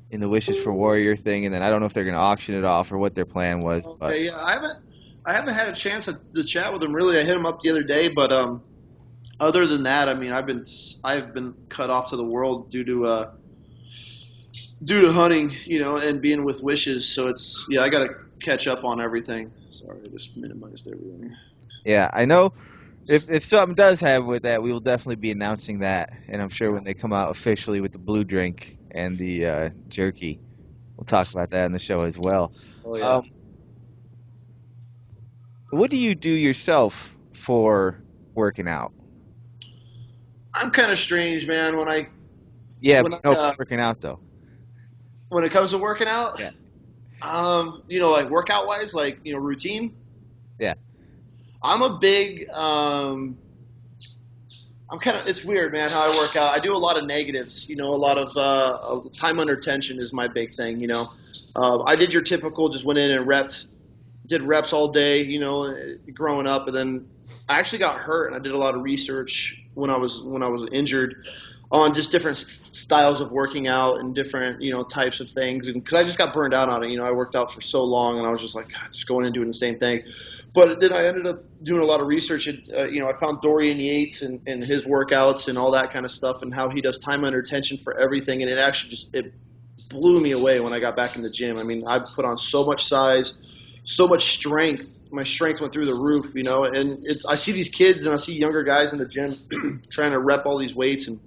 in the Wishes for Warrior thing, and then I don't know if they're going to auction it off or what their plan was.
Okay,
But
yeah, I haven't had a chance to chat with them really. I hit them up the other day, but other than that, I mean, I've been cut off to the world due to hunting, you know, and being with Wishes. So it's I got to catch up on everything. Sorry, I just minimized everything.
yeah, I know if something does happen with that, we will definitely be announcing that, and I'm sure when they come out officially with the blue drink and the jerky, we'll talk about that in the show as well.
Oh yeah.
What do you do yourself for working out?
I'm kind of strange, man.
Yeah,
when
but no, for working out though.
when it comes to working out,
Yeah.
you know, like workout wise, like you know, routine.
Yeah.
I'm a big. I'm kind of. It's weird, man, how I work out. I do a lot of negatives. You know, a lot of time under tension is my big thing. You know, I did your typical, just went in and did reps all day. You know, growing up, and then I actually got hurt, and I did a lot of research when I was injured on just different styles of working out and different, you know, types of things. And because I just got burned out on it, you know, I worked out for so long, and I was just like, God, just going and doing the same thing. But then I ended up doing a lot of research. And, you know, I found Dorian Yates and his workouts and all that kind of stuff, and how he does time under tension for everything. And it actually it blew me away when I got back in the gym. I mean, I put on so much size, so much strength. My strength went through the roof, you know. And I see these kids and I see younger guys in the gym trying to rep all these weights and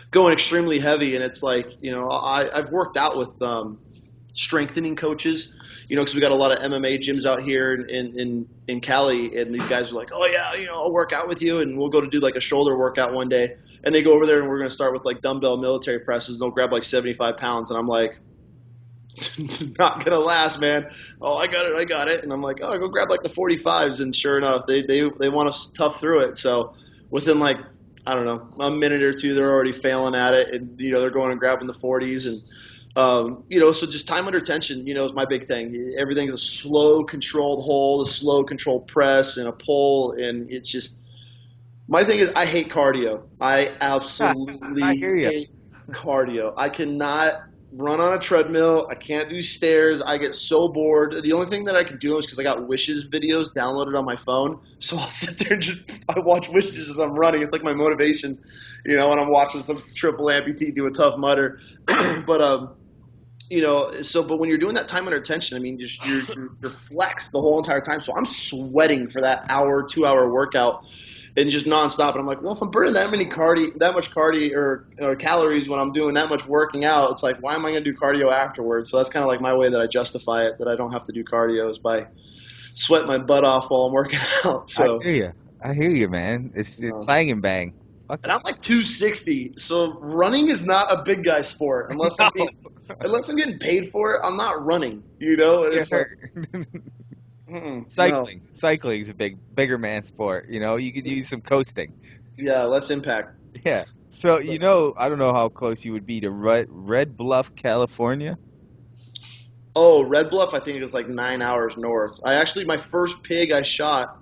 going extremely heavy, and it's like, you know, I've worked out with strengthening coaches, you know, because we got a lot of MMA gyms out here in Cali, and these guys are like, oh yeah, you know, I'll work out with you, and we'll go to do like a shoulder workout one day, and they go over there and we're going to start with like dumbbell military presses, and they'll grab like 75 pounds, and I'm like, not gonna last, man. Oh, I got it, and I'm like, oh, go grab like the 45s, and sure enough, they want to tough through it. So within like, I don't know, a minute or two, they're already failing at it, and you know, they're going and grabbing the 40s, and you know, so just time under tension, you know, is my big thing. Everything is a slow, controlled hold, a slow, controlled press, and a pull, and it's just my thing is I hate cardio. I absolutely
I hear you.
hate cardio. I cannot run on a treadmill. I can't do stairs. I get so bored. The only thing that I can do is because I got Wishes videos downloaded on my phone. So I'll sit there and I watch Wishes as I'm running. It's like my motivation, you know, when I'm watching some triple amputee do a tough mutter. But, you know, but when you're doing that time under tension, I mean, you're flexed the whole entire time. So I'm sweating for that 2-hour workout. And just nonstop. And I'm like, well, if I'm burning that much cardio or calories when I'm doing that much working out, it's like, why am I going to do cardio afterwards? So that's kind of like my way that I justify it, that I don't have to do cardio, is by sweating my butt off while I'm working out. So
I hear you, man. It's clang and bang. Fuck
and I'm like 260, so running is not a big guy sport unless I'm getting paid for it. I'm not running, you know. And it's like,
Cycling.
No.
Cycling is a bigger man sport. You know, you could use some coasting.
Yeah, less impact.
Yeah. So, you know, I don't know how close you would be to Red Bluff, California.
Oh, Red Bluff, I think it was like 9 hours north. My first pig I shot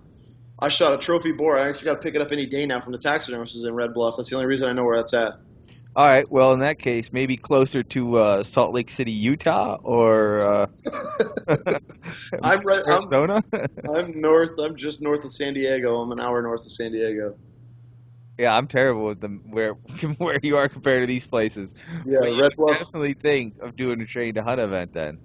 I shot a trophy boar. I actually got to pick it up any day now from the taxidermist in Red Bluff. That's the only reason I know where that's at.
All right. Well, in that case, maybe closer to Salt Lake City, Utah, or
I'm right.
Arizona.
I'm north. I'm just north of San Diego. I'm an hour north of San Diego.
Yeah, I'm terrible with them where where you are compared to these places.
Yeah,
But you
Red
should
Bluff.
definitely think of doing a train to hunt event then.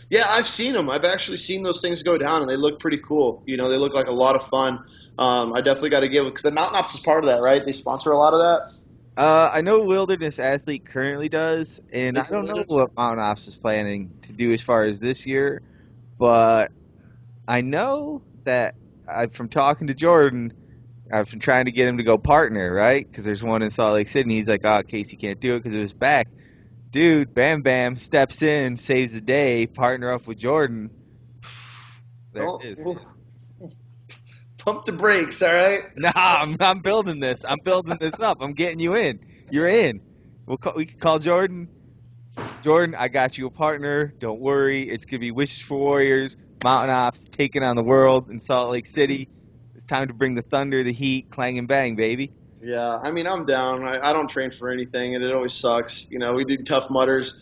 Yeah, I've seen them. I've actually seen those things go down, and they look pretty cool. You know, they look like a lot of fun. I definitely got to give it because the Mountain Ops is part of that, right? They sponsor a lot of that.
I know Wilderness Athlete currently does, and I
It's
don't know what Mountain Ops is planning to do as far as this year, but I know that from talking to Jordan, I've been trying to get him to go partner, right? Because there's one in Salt Lake City, and he's like, oh, Casey can't do it because of his back. Dude, Bam Bam steps in, saves the day, partner up with Jordan. There
Oh,
it is.
well, pump the brakes, all right?
Nah, I'm building this. I'm building this up. I'm getting you in. You're in. We can call Jordan. Jordan, I got you a partner. Don't worry. It's going to be Wishes for Warriors, Mountain Ops, taking on the world in Salt Lake City. It's time to bring the thunder, the heat, clang and bang, baby.
Yeah, I mean, I'm down. I don't train for anything, and it always sucks. You know, we do Tough Mudders.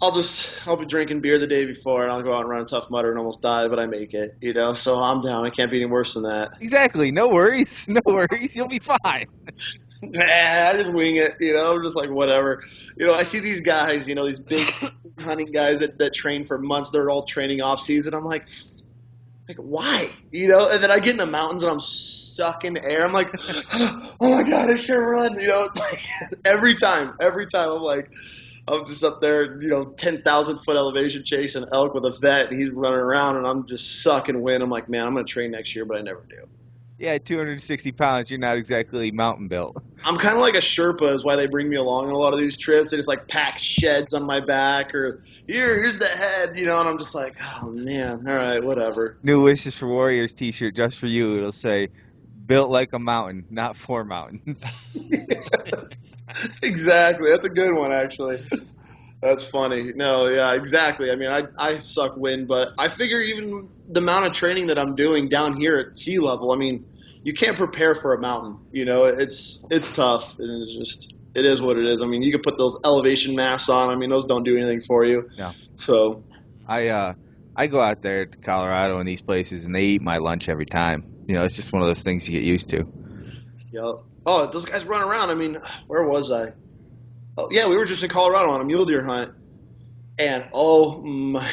I'll be drinking beer the day before, and I'll go out and run a Tough Mudder and almost die, but I make it. You know, so I'm down. It can't be any worse than that.
Exactly. No worries. No worries. You'll be fine.
Nah, I just wing it. You know, I'm just like whatever. You know, I see these guys. You know, these big hunting guys that train for months. They're all training off season. I'm like why? You know, and then I get in the mountains and I'm sucking air. I'm like, oh my god, I should run. You know, it's like every time I'm like, I'm just up there, you know, 10,000 foot elevation chasing elk with a vet, and he's running around, and I'm just sucking wind. I'm like, man, I'm gonna train next year, but I never do.
Yeah, 260 pounds. You're not exactly mountain built.
I'm kind of like a Sherpa, is why they bring me along on a lot of these trips. They just like pack sheds on my back, or here's the head, you know, and I'm just like, oh man, all right, whatever.
New Wishes for Warriors t-shirt just for you. It'll say, built like a mountain, not for mountains.
Yes, exactly. That's a good one, actually. That's funny. No, yeah, exactly. I mean, I suck wind, but I figure even the amount of training that I'm doing down here at sea level, I mean, you can't prepare for a mountain. You know, it's tough, and it is what it is. I mean, you can put those elevation masks on. I mean, those don't do anything for you.
No.
So
I go out there to Colorado and these places, and they eat my lunch every time. You know, it's just one of those things you get used to.
yeah. Oh, those guys run around. I mean, where was I? Oh, yeah, we were just in Colorado on a mule deer hunt. And oh my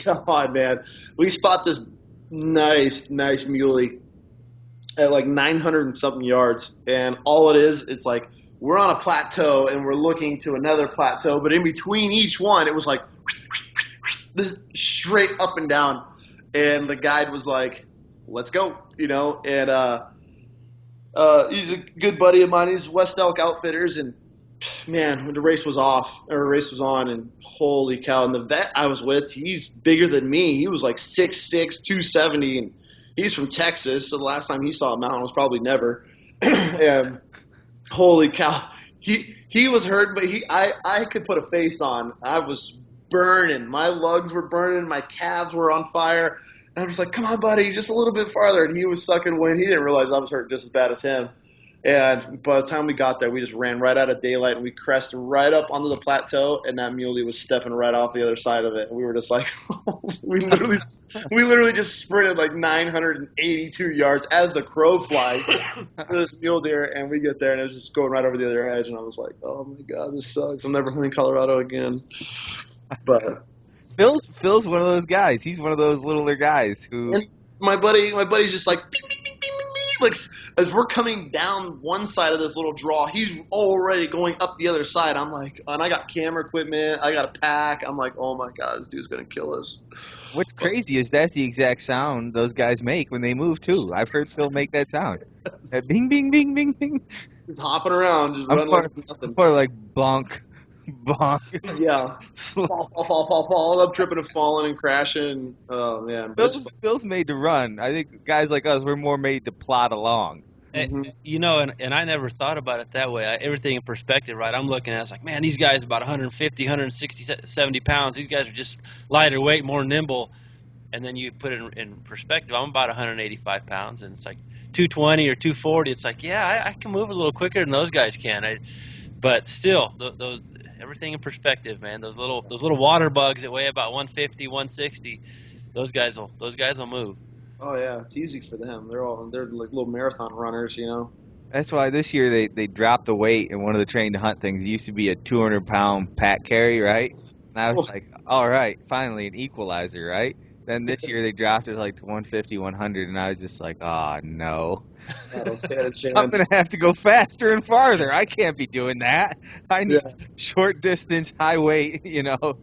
god, man, we spot this nice muley at like 900 and something yards, and all it is, it's like we're on a plateau and we're looking to another plateau, but in between each one, it was like this straight up and down, and the guide was like, "Let's go," you know, and he's a good buddy of mine. He's West Elk Outfitters, and man, when the race was on, and holy cow! And the vet I was with, he's bigger than me. He was like 6'6", 270, and he's from Texas. So the last time he saw a mountain was probably never. And holy cow, he was hurt, but I could put a face on. I was burning. My lugs were burning. My calves were on fire. And I'm just like, come on, buddy, just a little bit farther. And he was sucking wind. He didn't realize I was hurt just as bad as him. And by the time we got there, we just ran right out of daylight, and we crested right up onto the plateau, and that muley was stepping right off the other side of it. And we were just like, we literally just sprinted like 982 yards as the crow flies for this mule deer, and we get there, and it was just going right over the other edge, and I was like, oh my god, this sucks. I'm never hunting Colorado again. But
Phil's one of those guys. He's one of those littler guys who.
and my buddy's just like, bing, bing, bing, bing, bing. Like, as we're coming down one side of this little draw, he's already going up the other side. I'm like, and I got camera equipment, I got a pack. I'm like, oh my god, this dude's gonna kill us.
What's crazy is that's the exact sound those guys make when they move too. I've heard Phil make that sound. That bing, bing, bing, bing, bing.
He's hopping around, just
I'm
running
more,
like
I'm
nothing.
more like bonk, bonk.
Yeah, fall. I'm tripping and falling and crashing. Oh man, but
Phil's made to run. I think guys like us, we're more made to plod along.
You know, and I never thought about it that way. Everything in perspective, right? I'm looking at it, it's like, man, these guys are about 150, 160, 70 pounds. These guys are just lighter weight, more nimble. and then you put it in perspective. I'm about 185 pounds, and it's like 220 or 240. It's like, yeah, I can move a little quicker than those guys can. But still, those everything in perspective, man. Those little water bugs that weigh about 150, 160. Those guys will move.
Oh yeah, it's easy for them. They're like little marathon runners, you know.
That's why this year they dropped the weight in one of the train to hunt things. It used to be a 200-pound pack carry, right? And I was like, all right, finally an equalizer, right? Then this year they dropped it like to 150, 100, and I was just like, oh no.
I don't stand a
I'm
chance.
gonna have to go faster and farther. I can't be doing that. I
Yeah,
need short distance, high weight, you know.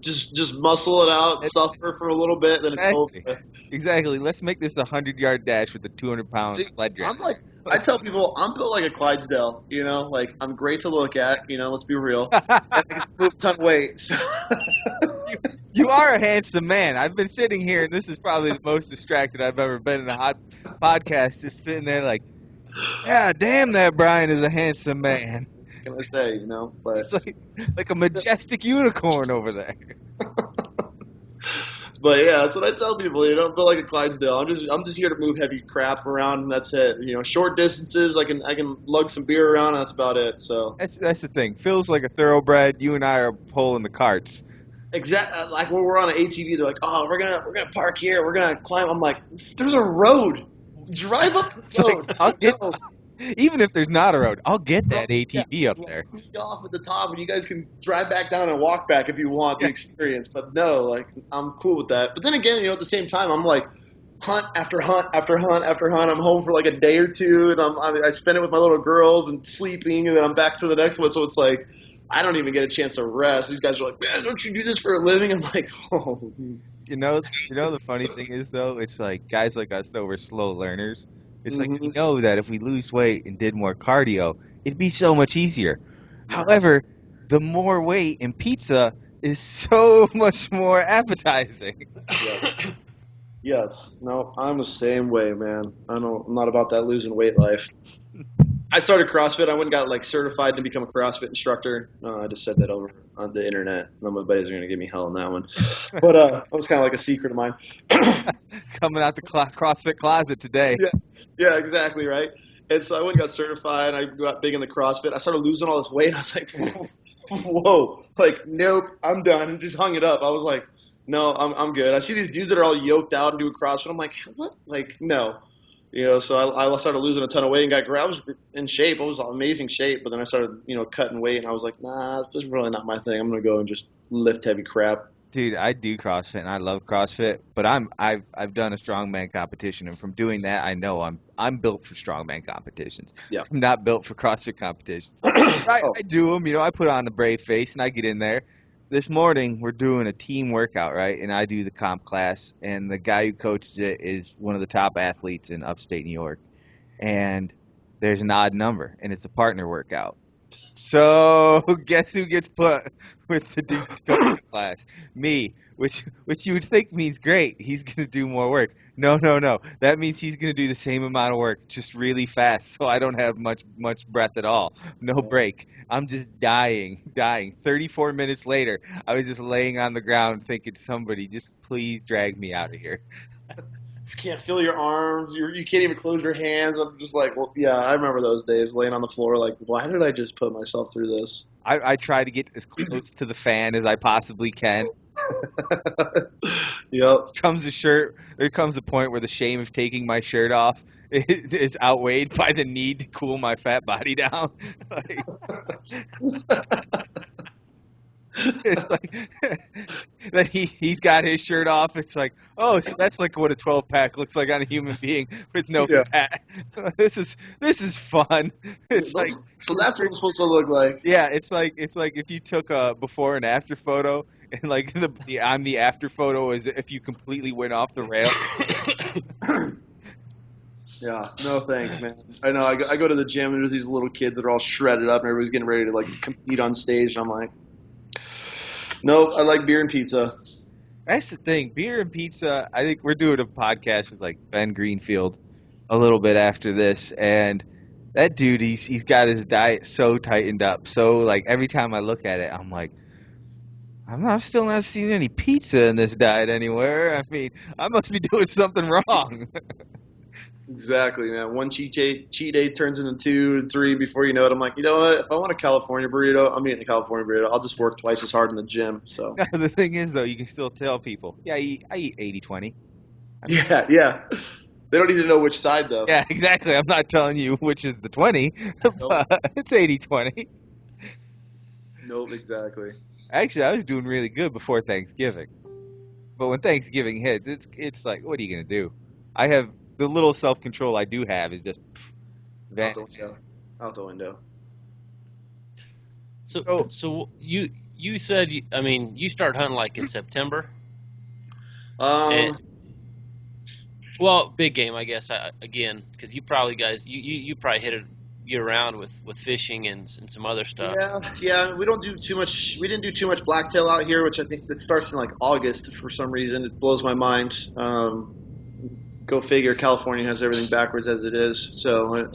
just muscle it out, suffer for a little bit, then it's over.
Exactly. Exactly. Let's make this a 100-yard dash with a 200-pound
See,
sled
I'm
dress.
like, I tell people I'm built like a Clydesdale, you know, like I'm great to look at, you know, let's be real, and I can move a ton of weight. So,
you, you are a handsome man. I've been sitting here, and this is probably the most distracted I've ever been in a hot podcast, just sitting there like, yeah, damn, that Brian is a handsome man.
what can I say, you know, but.
It's like a majestic unicorn over there.
But yeah, that's what I tell people. You know, feel like a Clydesdale. I'm just here to move heavy crap around, and that's it. You know, short distances. I can lug some beer around, and that's about it. So
That's the thing. Phil's like a thoroughbred. You and I are pulling the carts.
exact like when we're on an ATV, they're like, "Oh, we're gonna park here. We're gonna climb." I'm like, "There's a road. Drive up
It's
the
like
road."
I'll get,
No.
even if there's not a road, I'll get that
Yeah,
ATV up
drop
there.
me off at the top, and you guys can drive back down and walk back if you want the
Yeah.
experience. But no, like I'm cool with that. But then again, you know, at the same time, I'm like hunt after hunt after hunt after hunt. I'm home for like a day or two, and I spend it with my little girls and sleeping, and then I'm back to the next one. So it's like I don't even get a chance to rest. These guys are like, "Man, don't you do this for a living?" I'm like, "Oh,
You know, the funny thing is though, it's like guys like us though, we're slow learners. It's like we
mhm.
know that if we lose weight and did more cardio, it'd be so much easier.
Yeah.
However, the more weight in pizza is so much more appetizing.
Yeah. Yes. No, I'm the same way, man. I'm not about that losing weight life. I started CrossFit. I went and got like certified to become a CrossFit instructor. I just said that over on the internet. None of my buddies are gonna give me hell on that one. But that was kind of like a secret of mine.
Coming out the CrossFit closet today.
Yeah, yeah, exactly right. And so I went and got certified. I got big into CrossFit. I started losing all this weight. I was like, whoa, like nope, I'm done. And just hung it up. I was like, no, I'm good. I see these dudes that are all yoked out and doing CrossFit. I'm like, what? Like no. You know, so I started losing a ton of weight and I was in shape. I was in amazing shape, but then I started, you know, cutting weight and I was like, nah, this is really not my thing. I'm gonna go and just lift heavy crap.
Dude, I do CrossFit and I love CrossFit, but I've done a strongman competition, and from doing that, I know I'm built for strongman competitions.
Yeah.
I'm not built for CrossFit competitions. I,
Oh,
I do them, you know. I put on the brave face and I get in there. This morning we're doing a team workout, right? And I do the comp class, and the guy who coaches it is one of the top athletes in upstate New York. And there's an odd number, and it's a partner workout. So guess who gets put with the dude's coaching class? Me, which you would think means great. He's gonna do more work. No, no, no. That means he's gonna do the same amount of work, just really fast. So I don't have much breath at all. No break. I'm just dying. 34 minutes later, I was just laying on the ground thinking, somebody just please drag me out of here.
you can't feel your arms. You can't even close your hands. I'm just like, well, yeah, I remember those days laying on the floor. Like, why did I just put myself through this?
I try to get as close to the fan as I possibly can.
Yep.
There comes a point where the shame of taking my shirt off is outweighed by the need to cool my fat body down. Like, it's like that he's got his shirt off. It's like, oh, so that's like what a 12-pack looks like on a human being with no
Yeah.
fat. This is fun. It's like,
So that's what it's supposed to look like.
yeah, it's like if you took a before and after photo, and like the I'm the after photo is if you completely went off the rail.
Yeah, no thanks, man. I know. I go to the gym and there's these little kids that are all shredded up and everybody's getting ready to like compete on stage. And I'm like, nope. I like beer and pizza.
That's the thing. Beer and pizza. I think we're doing a podcast with like Ben Greenfield a little bit after this, and that dude, he's got his diet so tightened up. So like every time I look at it, I'm like, I'm still not seeing any pizza in this diet anywhere. I mean, I must be doing something wrong.
Exactly, man. One cheat day turns into 2 and 3 before you know it. I'm like, you know what? If I want a California burrito, I'm eating a California burrito. I'll just work twice as hard in the gym. So,
The thing is, though, you can still tell people, yeah, I eat 80/20. I mean,
yeah, yeah. They don't need to know which side though.
yeah, exactly. I'm not telling you which is the 20,
Nope.
but it's 80/20.
Nope. Exactly.
Actually, I was doing really good before Thanksgiving. But when Thanksgiving hits, it's like, what are you gonna do? I have the little self control I do have is just
Out the
vanished.
window. Out the window.
So
So
so you said I mean you start hunting like in September. And
Um.
well, big game I guess again because you probably guys you probably hit it year round with fishing and some other stuff.
Yeah. We don't do too much. We didn't do too much blacktail out here, which I think that starts in like August for some reason. It blows my mind. Go figure. California has everything backwards as it is. So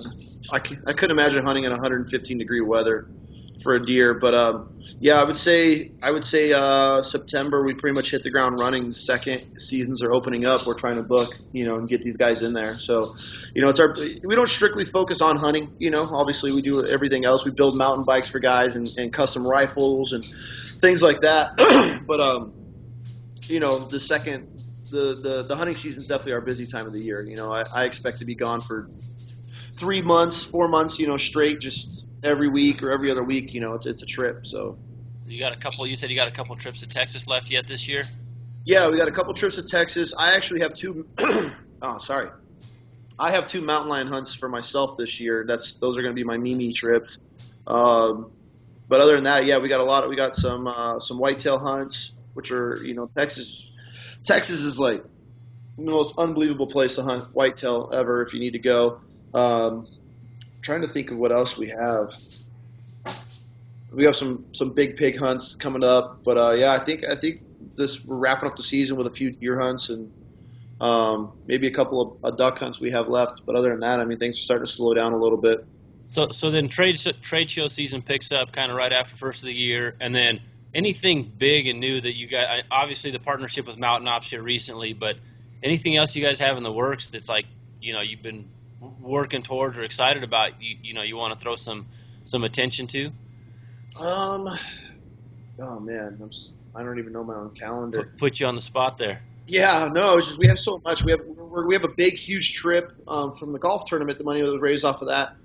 I couldn't imagine hunting in 115-degree weather for a deer. But yeah, I would say September we pretty much hit the ground running. The second seasons are opening up, we're trying to book, and get these guys in there. So, we don't strictly focus on hunting. Obviously we do everything else. We build mountain bikes for guys and custom rifles and things like that. But the second the hunting season is definitely our busy time of the year. I expect to be gone for 3 months, 4 months, straight, just every week or every other week. It's a trip. So
You got a couple. You said you got a couple trips to Texas left yet this year.
yeah, we got a couple trips to Texas. I actually have two. Oh, sorry. I have two mountain lion hunts for myself this year. Those are going to be my Mimi trips. Um, but other than that, yeah, we got a lot. We got some whitetail hunts, which are Texas. Texas is like the most unbelievable place to hunt whitetail ever if you need to go. Trying to think of what else we have. We have some big pig hunts coming up, but yeah, I think this we're wrapping up the season with a few deer hunts and maybe a couple of duck hunts we have left. But other than that, I mean, things are starting to slow down a little bit.
So then trade show season picks up kind of right after first of the year, and then anything big and new that you guys obviously the partnership with Mountain Ops here recently, but anything else you guys have in the works that's like you've been working towards or excited about you want to throw some attention to?
Um, oh man, I don't even know my own calendar.
Put you on the spot there.
Yeah, no, it's just we have so much. We have a big, huge trip from the golf tournament. The money that was raised off of that.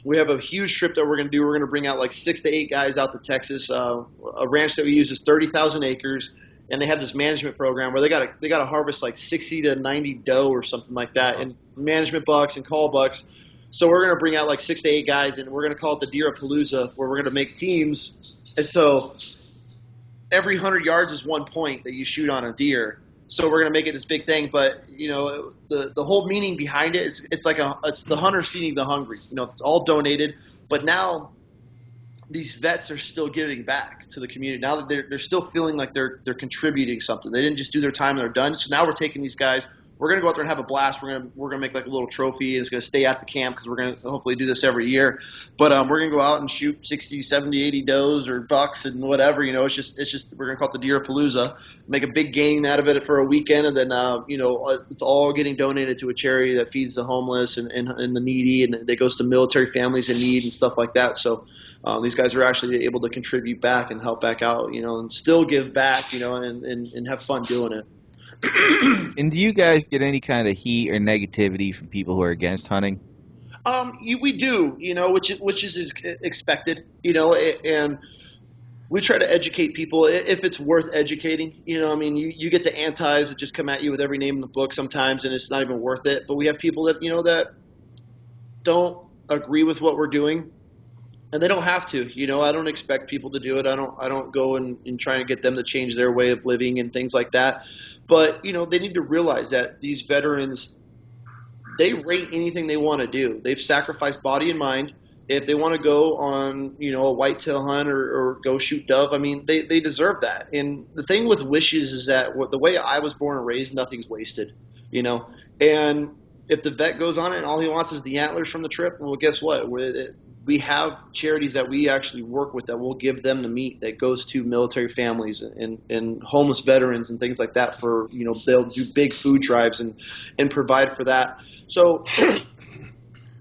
We have a huge trip that we're going to do. We're going to bring out like 6 to 8 guys out to Texas. A ranch that we use is 30,000 acres, and they have this management program where they got to harvest like 60 to 90 doe or something like that, and management bucks and call bucks. So we're going to bring out like 6 to 8 guys, and we're going to call it the Deerapalooza, where we're going to make teams. And so every 100 yards is 1 point that you shoot on a deer. So we're gonna make it this big thing, but the whole meaning behind it is it's the hunters feeding the hungry. It's all donated, but now these vets are still giving back to the community. Now that they're still feeling like they're contributing something. They didn't just do their time and they're done. So now we're taking these guys. We're gonna go out there and have a blast. We're gonna make like a little trophy, and it's gonna stay at the camp because we're gonna hopefully do this every year. But we're gonna go out and shoot 60, 70, 80 does or bucks and whatever. It's just we're gonna call it the Deerapalooza. Make a big game out of it for a weekend, and then it's all getting donated to a charity that feeds the homeless and the needy, and it goes to military families in need and stuff like that. So these guys are actually able to contribute back and help back out, and still give back, and have fun doing it.
And do you guys get any kind of heat or negativity from people who are against hunting?
We do, which is expected, and we try to educate people if it's worth educating. I mean, you get the antis that just come at you with every name in the book sometimes, and it's not even worth it. But we have people that that don't agree with what we're doing, and they don't have to. I don't expect people to do it. I don't go and try to get them to change their way of living and things like that. But they need to realize that these veterans, they rate anything they want to do. They've sacrificed body and mind. If they want to go on a whitetail hunt or go shoot dove, I mean they deserve that. And the thing with wishes is that the way I was born and raised, nothing's wasted. And if the vet goes on it and all he wants is the antlers from the trip, well, guess what? we have charities that we actually work with that will give them the meat that goes to military families and homeless veterans and things like that. For they'll do big food drives and provide for that. So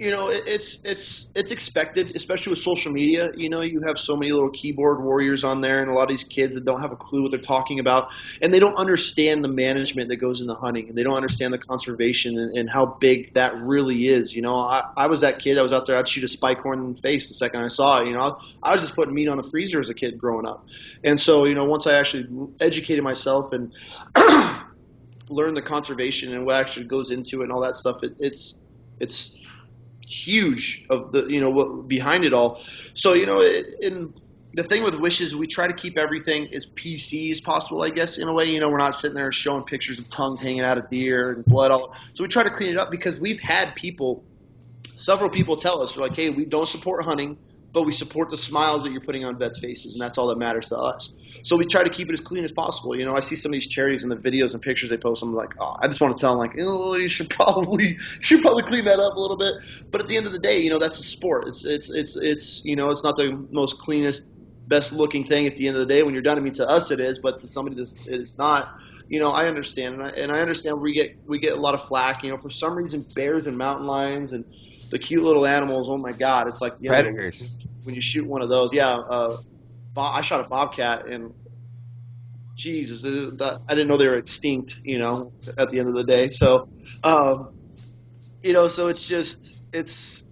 it's expected, especially with social media. You have so many little keyboard warriors on there, and a lot of these kids that don't have a clue what they're talking about, and they don't understand the management that goes into hunting, and they don't understand the conservation and how big that really is. I was that kid. I was out there. I'd shoot a spike horn in the face the second I saw it. I was just putting meat on the freezer as a kid growing up, and so once I actually educated myself and learned the conservation and what actually goes into it and all that stuff, it's huge of the what behind it all. So in the thing with wishes, we try to keep everything as PC as possible, I guess, in a way. We're not sitting there showing pictures of tongues hanging out of deer and blood all. So we try to clean it up, because we've had several people tell us, they're like, hey, we don't support hunting, but we support the smiles that you're putting on vets' faces, and that's all that matters to us. So we try to keep it as clean as possible. I see some of these charities and the videos and pictures they post. I'm like, I just want to tell them, like, you should probably clean that up a little bit. But at the end of the day, that's a sport. It's it's not the most cleanest, best looking thing at the end of the day when you're done. I mean, to us it is, but to somebody it's not. I understand, and I understand we get a lot of flack. For some reason, bears and mountain lions and the cute little animals. Oh my God, it's like
Predators.
when you shoot one of those. Yeah, I shot a bobcat, and Jesus, I didn't know they were extinct. At the end of the day, so so it's just it's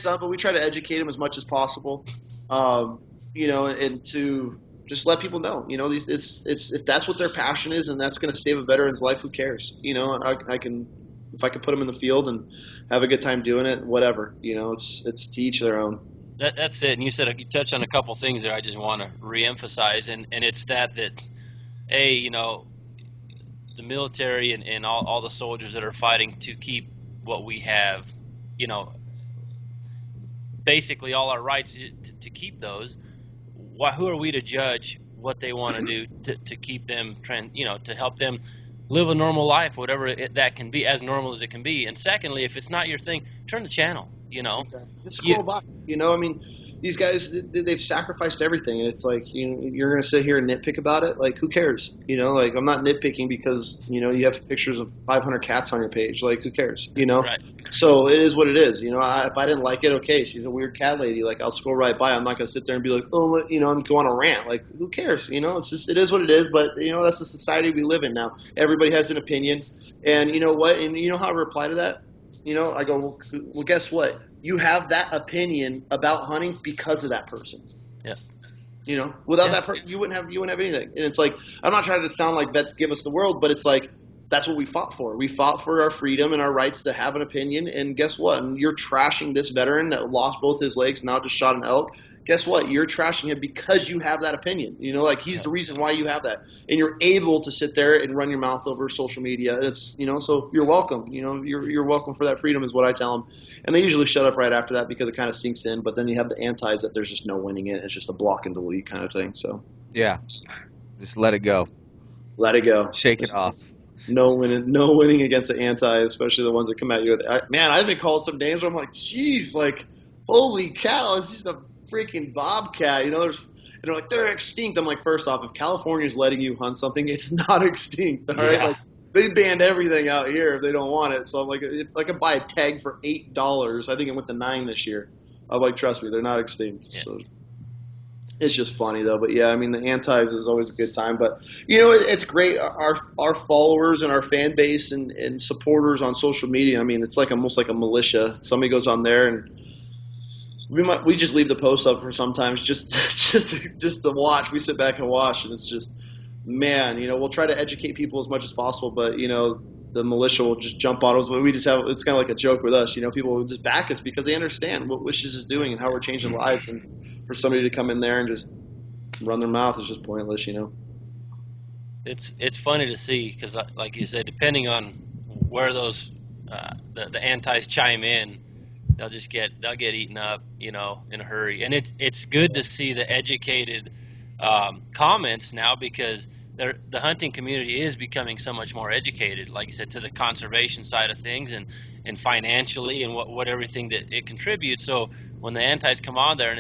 up, but we try to educate them as much as possible. And to just let people know, it's if that's what their passion is and that's going to save a veteran's life, who cares? I can, if I can put them in the field and have a good time doing it, whatever. It's to each their own.
That's it. And you touched on a couple things there I just want to reemphasize, and it's that the military and all the soldiers that are fighting to keep what we have, basically all our rights to keep those. Who are we to judge what they want to do to keep them, to help them live a normal life, whatever that can be, as normal as it can be? And secondly, if it's not your thing, turn the channel.
Exactly. Just scroll by. I mean, these guys, they've sacrificed everything, and it's like you're going to sit here and nitpick about it. Like, who cares? Like, I'm not nitpicking because you have pictures of 500 cats on your page. Like, who cares?
Right.
So it is what it is. If I didn't like it, okay, she's a weird cat lady. Like, I'll scroll right by. I'm not going to sit there and be like, oh, and go on a rant. Like, who cares? It's just, it is what it is. But that's the society we live in now. Everybody has an opinion, and you know what? And how I reply to that? I go, well, guess what? You have that opinion about hunting because of that person.
Yeah.
Without that person, you wouldn't have anything. And it's like, I'm not trying to sound like vets give us the world, but it's like, that's what we fought for. We fought for our freedom and our rights to have an opinion. And guess what? And you're trashing this veteran that lost both his legs, now just shot an elk. Guess what? You're trashing him because you have that opinion. He's the reason why you have that. And you're able to sit there and run your mouth over social media. And it's, so you're welcome. You're welcome for that freedom is what I tell them. And they usually shut up right after that because it kind of sinks in. But then you have the antis that there's just no winning it. It's just a block and delete kind of thing. So
yeah, just let it go.
Let it go.
Shake it off.
No winning against the anti, especially the ones that come at you with. I've been called some names where I'm like, geez, like, holy cow, it's just a freaking bobcat. And they're like, they're extinct. I'm like, first off, if California's letting you hunt something, it's not extinct. All right,
Yeah.
like, they banned everything out here if they don't want it. So I'm like, if I could buy a tag for $8, I think it went to $9 this year. I'm like, trust me, they're not extinct.
Yeah.
So it's just funny though. But yeah, I mean, the antis is always a good time. But it's great. Our followers and our fan base and supporters on social media. I mean, it's like almost like a militia. Somebody goes on there and we just leave the post up for sometimes just to watch. We sit back and watch, and it's just, man, we'll try to educate people as much as possible, but the militia will just jump on us. We just have, it's kind of like a joke with us. People will just back us because they understand what Wishes is doing and how we're changing lives. And for somebody to come in there and just run their mouth is just pointless.
It's funny to see because, like you said, depending on where those the antis chime in, they'll get eaten up, in a hurry. And it's good to see the educated comments now because the hunting community is becoming so much more educated, like you said, to the conservation side of things and financially and what everything that it contributes. So when the antis come on there, and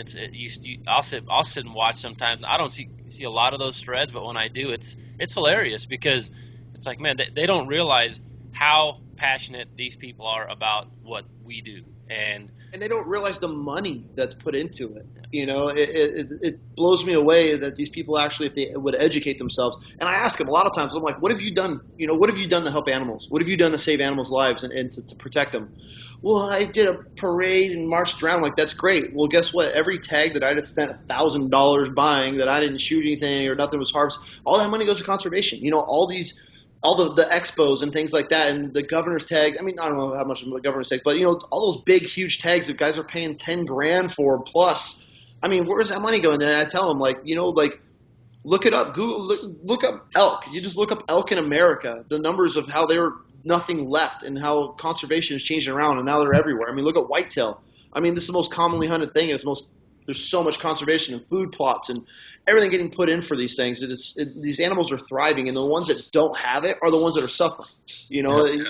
I'll sit and watch sometimes. I don't see a lot of those threads, but when I do, it's hilarious because it's like, man, they don't realize how passionate these people are about what we do, and
they don't realize the money that's put into it. It blows me away that these people actually, if they would educate themselves, and I ask them a lot of times, I'm like, what have you done? What have you done to help animals? What have you done to save animals' lives and to protect them? Well, I did a parade and marched around. Like, that's great. Well, guess what? Every tag that I just spent $1,000 buying, that I didn't shoot anything or nothing was harvested, all that money goes to conservation. All the expos and things like that, and the governor's tag. I mean, I don't know how much of the governor's tag, but all those big, huge tags that guys are paying 10 grand for plus. I mean, where's that money going? And I tell them, look it up. Google, look up elk. You just look up elk in America. The numbers of how they were nothing left and how conservation is changing around, and now they're everywhere. I mean, look at whitetail. I mean, this is the most commonly hunted thing. There's so much conservation and food plots and everything getting put in for these things. These animals are thriving, and the ones that don't have it are the ones that are suffering. You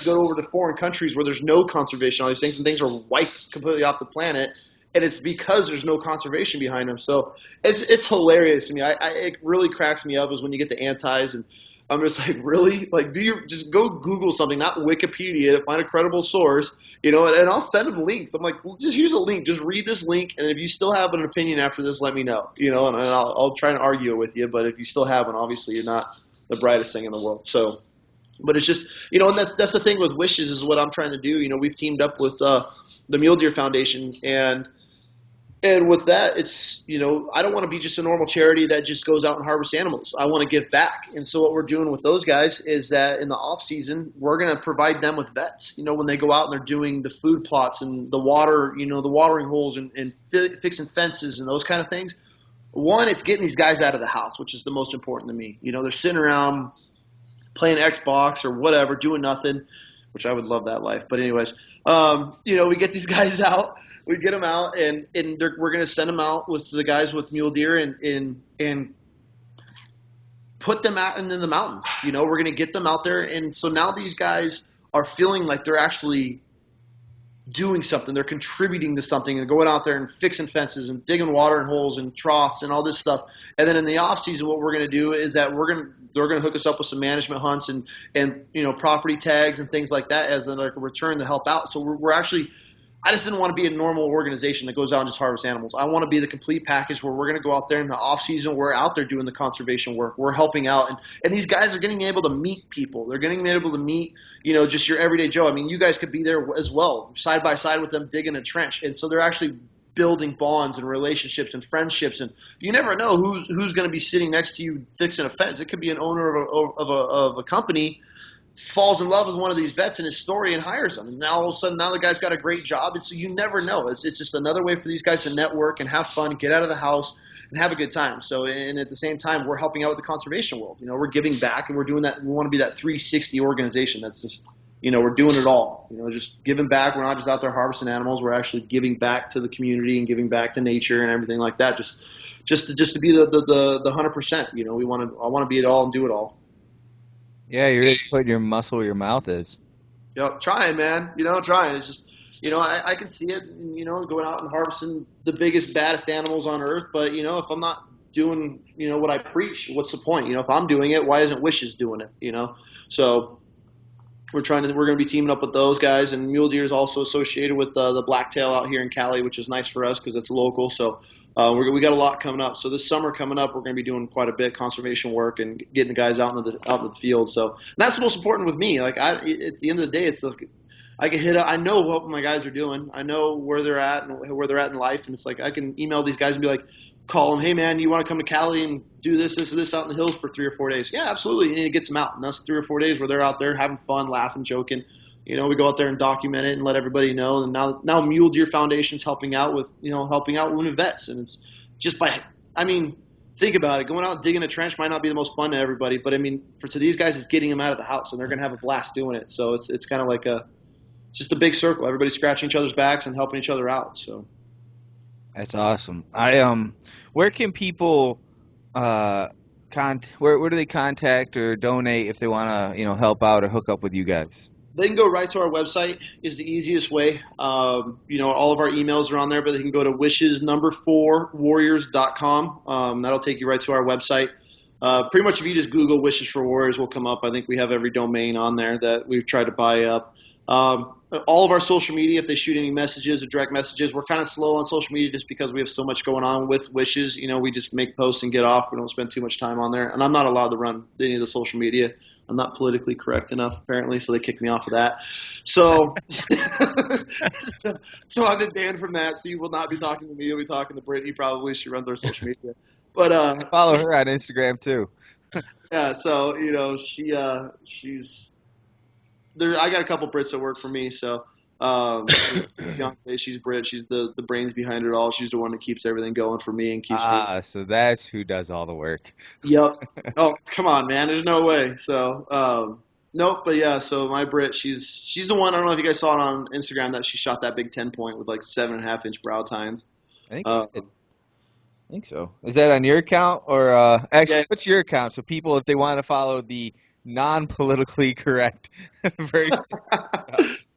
go over to foreign countries where there's no conservation, all these things, and things are wiped completely off the planet, and it's because there's no conservation behind them. So it's hilarious to me. It really cracks me up is when you get the antis, and I'm just like, really? Like, just go Google something, not Wikipedia, to find a credible source, and I'll send them links. I'm like, well, just use a link. Just read this link, and if you still have an opinion after this, let me know, and I'll try and argue it with you. But if you still have one, obviously you're not the brightest thing in the world. So, but it's just, and that's the thing with Wishes is what I'm trying to do. We've teamed up with the Mule Deer Foundation, and with that, it's, I don't want to be just a normal charity that just goes out and harvests animals. I want to give back. And so what we're doing with those guys is that in the off season, we're going to provide them with vets. When they go out and they're doing the food plots and the water, the watering holes and fixing fences and those kind of things. One, it's getting these guys out of the house, which is the most important to me. They're sitting around playing Xbox or whatever, doing nothing, which I would love that life. But anyways, we get these guys out. We get them out, and we're going to send them out with the guys with mule deer and put them out in the mountains. We're going to get them out there, and so now these guys are feeling like they're actually doing something. They're contributing to something and going out there and fixing fences and digging watering holes and troughs and all this stuff. And then in the off season, what we're going to do is that they're going to hook us up with some management hunts and property tags and things like that as a return to help out. So we're actually. I just didn't want to be a normal organization that goes out and just harvests animals. I want to be the complete package where we're going to go out there in the off season. We're out there doing the conservation work. We're helping out. And these guys are getting able to meet people. They're getting able to meet, just your everyday Joe. I mean, you guys could be there as well, side by side with them digging a trench. And so they're actually building bonds and relationships and friendships. And you never know who's going to be sitting next to you fixing a fence. It could be an owner of a company falls in love with one of these vets in his story and hires them. And now all of a sudden, now the guy's got a great job. And so you never know. It's just another way for these guys to network and have fun, get out of the house, and have a good time. So, and at the same time, we're helping out with the conservation world. We're giving back, and we're doing that. We want to be that 360 organization that's just, we're doing it all. Just giving back. We're not just out there harvesting animals. We're actually giving back to the community and giving back to nature and everything like that. Just to be the 100%. I want to be it all and do it all.
Yeah, you're really putting your muscle where your mouth is.
Trying, man. Trying. It's just, I can see it, going out and harvesting the biggest, baddest animals on earth. But, if I'm not doing, what I preach, what's the point? If I'm doing it, why isn't Wishes doing it, So we're going to be teaming up with those guys. And mule deer is also associated with the blacktail out here in Cali, which is nice for us because it's local. So we got a lot coming up. So this summer coming up, we're going to be doing quite a bit conservation work and getting the guys out in the field. So that's the most important with me. Like at the end of the day, it's like I get hit up. I know what my guys are doing. I know where they're at and where they're at in life. And it's like I can email these guys and be like, call them, hey man, you want to come to Cali and do this out in the hills for 3 or 4 days? Yeah, absolutely. And it gets them out. And that's 3 or 4 days where they're out there having fun, laughing, joking. We go out there and document it and let everybody know. And now Mule Deer Foundation's helping out with wounded vets. And it's just think about it. Going out and digging a trench might not be the most fun to everybody, but to these guys, it's getting them out of the house, and they're going to have a blast doing it. So it's kind of like just a big circle. Everybody's scratching each other's backs and helping each other out. So
that's awesome. Where can people where do they contact or donate if they want to help out or hook up with you guys?
They can go right to our website is the easiest way. All of our emails are on there, but they can go to wishes4warriors.com. That'll take you right to our website. Pretty much if you just Google Wishes for Warriors, we'll come up. I think we have every domain on there that we've tried to buy up. All of our social media, if they shoot any messages or direct messages, we're kind of slow on social media just because we have so much going on with Wishes. We just make posts and get off. We don't spend too much time on there. And I'm not allowed to run any of the social media. I'm not politically correct enough, apparently, so they kicked me off of that. So, so I've been banned from that. So you will not be talking to me. You'll be talking to Brittany probably. She runs our social media. But
I follow her on Instagram too.
yeah, so she's there. I got a couple Brits that work for me, so she's Brit. She's the brains behind it all. She's the one that keeps everything going for me and keeps me.
So that's who does all the work.
Yep. Oh, come on, man. There's no way. So nope. But yeah, so my Brit, she's the one. I don't know if you guys saw it on Instagram that she shot that big 10-point with like 7.5-inch brow tines.
I think so. Is that on your account or actually?
Yeah.
What's your account? So people, if they want to follow the non-politically correct version.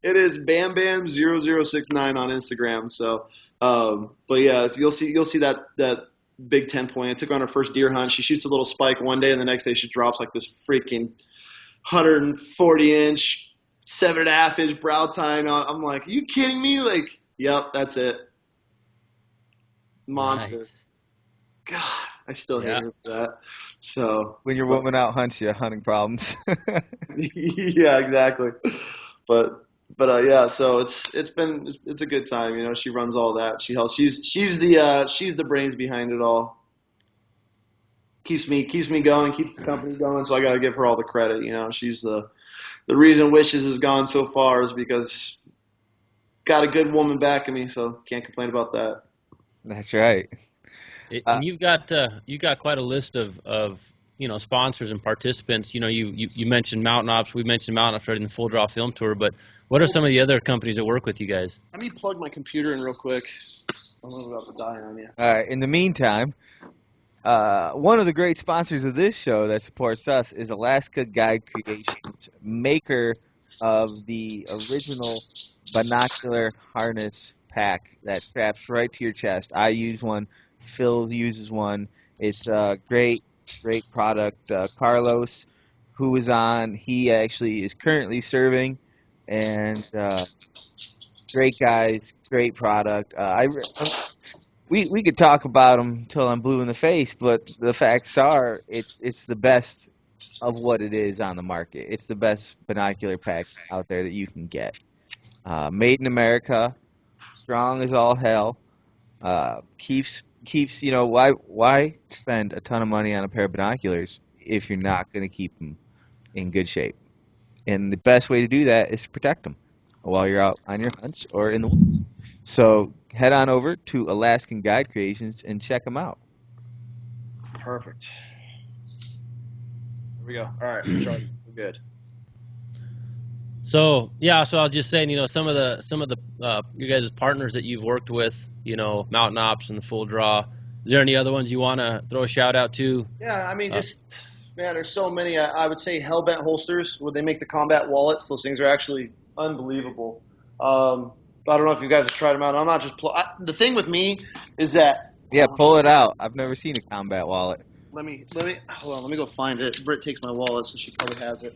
It is BamBam0069 on Instagram. So, but yeah, you'll see that big 10-point. I took her on her first deer hunt. She shoots a little spike one day, and the next day she drops like this freaking 140-inch, 7.5-inch brow tine on. I'm like, are you kidding me? Like, yep, that's it. Monster.
Nice.
God, I still hate her for that. So
When your woman out hunts you, hunting problems.
yeah, exactly. But yeah, so it's a good time. She runs all that. She helps. She's the brains behind it all. Keeps me going, keeps the company going. So I got to give her all the credit. She's the reason Wishes has gone so far is because got a good woman backing me. So can't complain about that.
That's right.
And you've got quite a list of sponsors and participants. You mentioned Mountain Ops. We mentioned Mountain Ops already in the Full Draw Film Tour, but what are some of the other companies that work with you guys?
Let me plug my computer in real quick. I'm about to die on you.
All right. In the meantime, one of the great sponsors of this show that supports us is Alaska Guide Creations, maker of the original binocular harness pack that straps right to your chest. I use one. Phil uses one. It's a great product. Carlos, who was on, he actually is currently serving, and great guys, great product. We could talk about them till I'm blue in the face, but the facts are it's the best of what it is on the market. It's the best binocular pack out there that you can get. Made in America, strong as all hell. Keeps why spend a ton of money on a pair of binoculars if you're not going to keep them in good shape? And the best way to do that is to protect them while you're out on your hunts or in the woods. So head on over to Alaskan Guide Creations and check them out.
Perfect. Here we go. All right, Charlie, we're good.
So I was just saying, some of the you guys' partners that you've worked with, Mountain Ops and the Full Draw. Is there any other ones you want to throw a shout out to?
Yeah, I mean, there's so many. I would say Hellbent Holsters, where they make the combat wallets. Those things are actually unbelievable. I don't know if you guys have tried them out. I'm not just the thing with me is that
pull it out. I've never seen a combat wallet.
Let me hold on. Let me go find it. Britt takes my wallet, so she probably has it.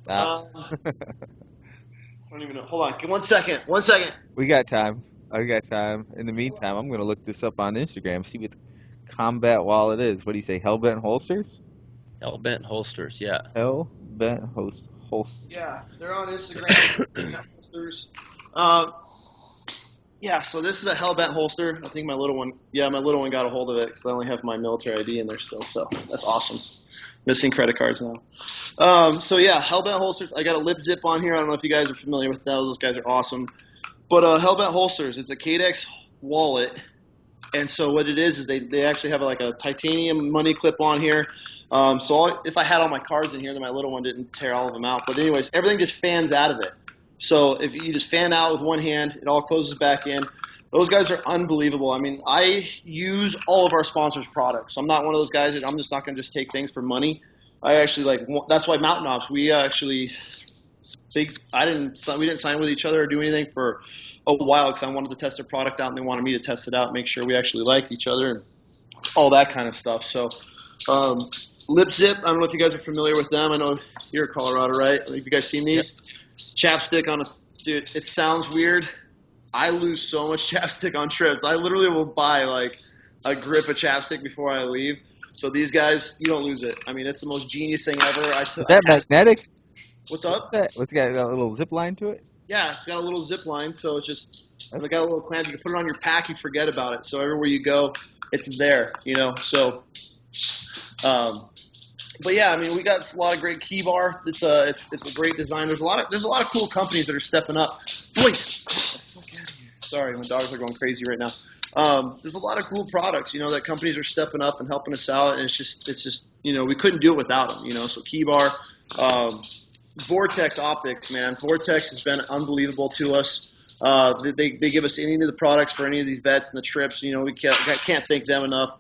Ah.
I don't even know. Hold on. 1 second. 1 second.
We got time. I got time. In the meantime, I'm going to look this up on Instagram, see what the combat wallet is. What do you say, Hellbent Holsters?
Hellbent Holsters, yeah.
Hellbent Holsters.
Yeah, they're on Instagram. Holsters. Yeah, so this is a Hellbent holster. I think my little one got a hold of it because I only have my military ID in there still, so that's awesome. Missing credit cards now. So yeah, Hellbent holsters. I got a lip zip on here. I don't know if you guys are familiar with those. Those guys are awesome. But Hellbent holsters, it's a Cadex wallet, and so what it is they actually have like a titanium money clip on here. So if I had all my cards in here, then my little one didn't tear all of them out. But anyways, everything just fans out of it. So if you just fan out with one hand, it all closes back in. Those guys are unbelievable. I mean, I use all of our sponsors' products. I'm not one of those guys that I'm just not going to just take things for money. I actually that's why Mountain Ops, we actually we didn't sign with each other or do anything for a while because I wanted to test their product out and they wanted me to test it out, and make sure we actually liked each other and all that kind of stuff. So, Lip Zip, I don't know if you guys are familiar with them. I know you're in Colorado, right? Have you guys seen these? Yep. Chapstick on a dude. It sounds weird. I lose so much chapstick on trips. I literally will buy like a grip of chapstick before I leave. So these guys, you don't lose it. I mean, it's the most genius thing ever.
Is that magnetic?
What's up?
What's got a little zip line to it?
Yeah, it's got a little zip line, so it's got a little clamp. You can put it on your pack, you forget about it. So everywhere you go, it's there, you know. So, but yeah, I mean, we got a lot of great key bar. It's a great design. There's a lot of cool companies that are stepping up. Boys, sorry, my dogs are going crazy right now. There's a lot of cool products, you know, that companies are stepping up and helping us out, and it's just you know, we couldn't do it without them, you know. So key bar. Vortex Optics, man. Vortex has been unbelievable to us. They give us any of the products for any of these vets and the trips. You know, we can't thank them enough.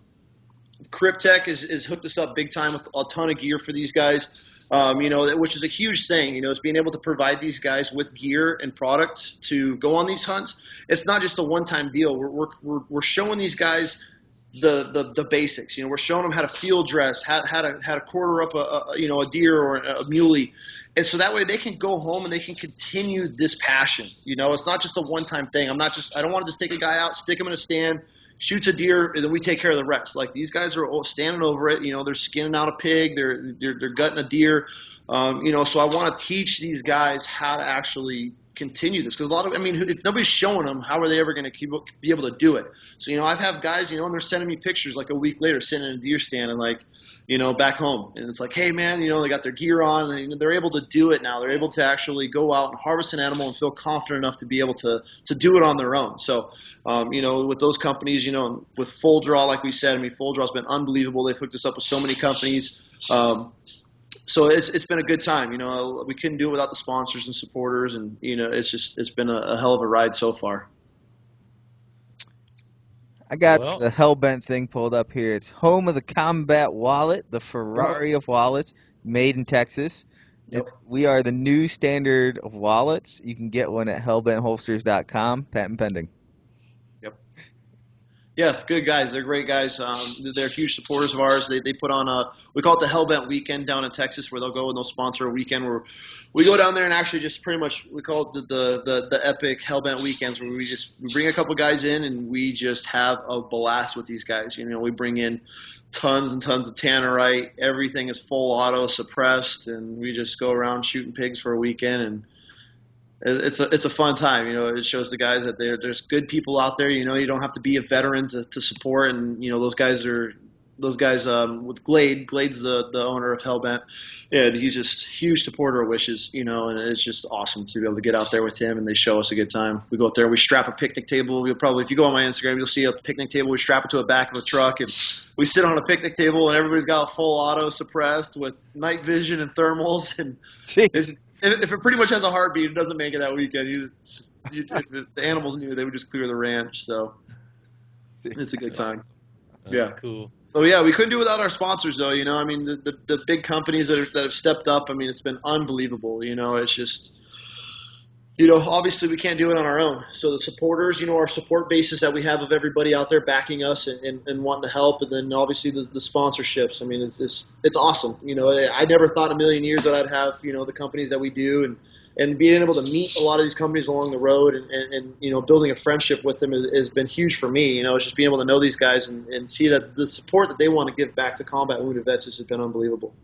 Cryptech is hooked us up big time with a ton of gear for these guys. You know, which is a huge thing. You know, is being able to provide these guys with gear and product to go on these hunts. It's not just a one-time deal. We're showing these guys the basics. You know, we're showing them how to field dress, how to quarter up a deer or a muley, and so that way they can go home and they can continue this passion. You know, it's not just a one-time thing. I don't want to just take a guy out, stick him in a stand, shoots a deer, and then we take care of the rest. Like, these guys are standing over it. You know, they're skinning out a pig, they're gutting a deer. You know, so I want to teach these guys how to actually continue this, because if nobody's showing them, how are they ever going to be able to do it? So, you know, I've had guys, you know, and they're sending me pictures like a week later sitting in a deer stand and, like, you know, back home, and it's like, hey man, you know, they got their gear on and, you know, they're able to do it now. They're able to actually go out and harvest an animal and feel confident enough to be able to do it on their own. So, you know, with those companies, you know, with Full Draw, like we said, I mean, Full Draw's been unbelievable. They've hooked us up with so many companies. So it's been a good time. You know, we couldn't do it without the sponsors and supporters, and, you know, it's been a hell of a ride so far.
I got the Hellbent thing pulled up here. It's home of the Combat Wallet, the Ferrari of wallets, made in Texas. Yep. We are the new standard of wallets. You can get one at hellbentholsters.com, patent pending.
Yeah, good guys. They're great guys. They're huge supporters of ours. They put on we call it the Hellbent Weekend down in Texas, where they'll go and they'll sponsor a weekend where we go down there and actually just pretty much, we call it the epic Hellbent Weekends, where we bring a couple guys in and we just have a blast with these guys. You know, we bring in tons and tons of tannerite. Everything is full auto suppressed, and we just go around shooting pigs for a weekend, and it's a fun time. You know, it shows the guys that there's good people out there. You know, you don't have to be a veteran to support, and, you know, those guys with Glade. Glade's the owner of Hellbent. Yeah, he's just a huge supporter of Wishes, you know, and it's just awesome to be able to get out there with him, and they show us a good time. We go out there, we strap a picnic table. If you go on my Instagram, you'll see a picnic table. We strap it to the back of a truck, and we sit on a picnic table, and everybody's got a full auto suppressed with night vision and thermals, and if it pretty much has a heartbeat, it doesn't make it that weekend. If the animals knew, they would just clear the ranch. So it's a good time.
That's cool.
So yeah, we couldn't do it without our sponsors, though. You know, I mean, the big companies that have stepped up. I mean, it's been unbelievable. You know, it's just, you know, obviously we can't do it on our own. So the supporters, you know, our support basis that we have of everybody out there backing us and wanting to help, and then obviously the sponsorships. I mean, it's awesome. You know, I never thought in a million years that I'd have, you know, the companies that we do, and being able to meet a lot of these companies along the road, and you know, building a friendship with them has been huge for me. You know, it's just being able to know these guys and see that the support that they want to give back to combat wounded vets has been unbelievable.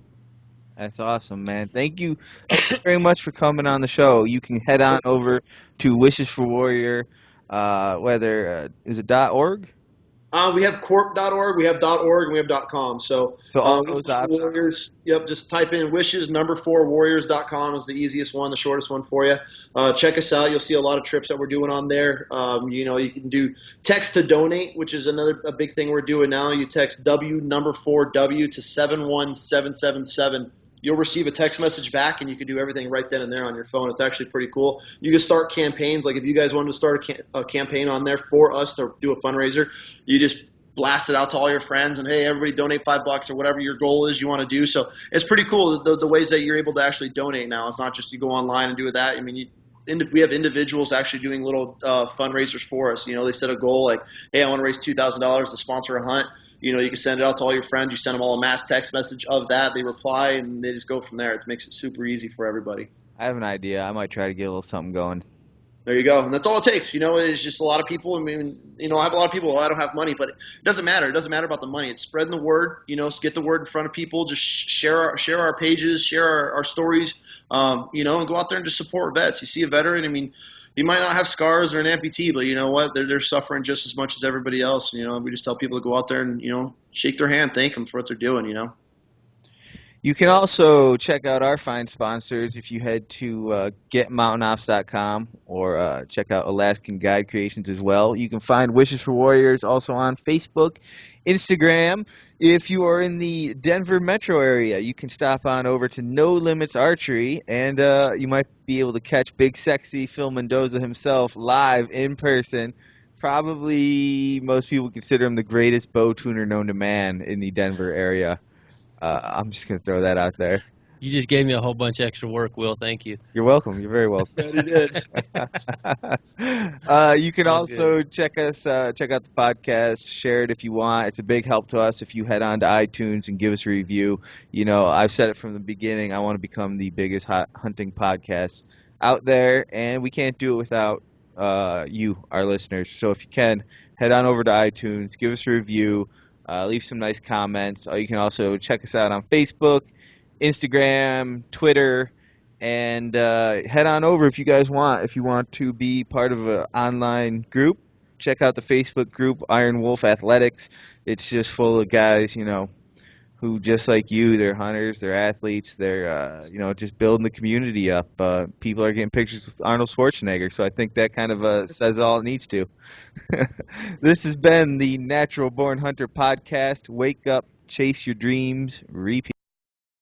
That's awesome, man. Thank you very much for coming on the show. You can head on over to Wishes for Warrior, is it .org?
We have corp.org, we have .org, and we have .com. So
all those
Warriors, yep, just type in Wishes, 4 Warriors.com is the easiest one, the shortest one for you. Check us out. You'll see a lot of trips that we're doing on there. You know, you can do text to donate, which is a big thing we're doing now. You text 4W to 71777. You'll receive a text message back, and you can do everything right then and there on your phone. It's actually pretty cool. You can start campaigns. Like, if you guys wanted to start a campaign on there for us to do a fundraiser, you just blast it out to all your friends and, hey, everybody donate $5 or whatever your goal is you want to do. So it's pretty cool the ways that you're able to actually donate now. It's not just you go online and do that. I mean, we have individuals actually doing little fundraisers for us. They set a goal like, hey, I want to raise $2,000 to sponsor a hunt. You can send it out to all your friends. You send them all a mass text message of that. They reply, and they just go from there. It makes it super easy for everybody.
I have an idea. I might try to get a little something going.
There you go. And that's all it takes. It's just a lot of people. I mean, I have a lot of people, I don't have money, but it doesn't matter. It doesn't matter about the money. It's spreading the word, get the word in front of people. Just share our pages, share our stories, and go out there and just support vets. You see a veteran, I mean, he might not have scars or an amputee, but you know what? They're suffering just as much as everybody else. We just tell people to go out there and, shake their hand, thank them for what they're doing.
You can also check out our fine sponsors if you head to getmountaineops.com or check out Alaskan Guide Creations as well. You can find Wishes for Warriors also on Facebook, Instagram. If you are in the Denver metro area, you can stop on over to No Limits Archery, and you might be able to catch Big Sexy Phil Mendoza himself live in person. Probably most people consider him the greatest bow tuner known to man in the Denver area. I'm just going to throw that out there.
You just gave me a whole bunch of extra work, Will. Thank you.
You're welcome. You're very welcome.
Yeah, he did.
You can also check out the podcast, share it if you want. It's a big help to us if you head on to iTunes and give us a review. I've said it from the beginning. I want to become the biggest hunting podcast out there, and we can't do it without you, our listeners. So if you can, head on over to iTunes, give us a review. Leave some nice comments. You can also check us out on Facebook, Instagram, Twitter, and head on over if you guys want. If you want to be part of an online group, check out the Facebook group, Iron Wolf Athletics. It's just full of guys, who just like you, they're hunters, they're athletes, they're just building the community up. People are getting pictures with Arnold Schwarzenegger, so I think that kind of says all it needs to. This has been the Natural Born Hunter podcast. Wake up, chase your dreams, repeat.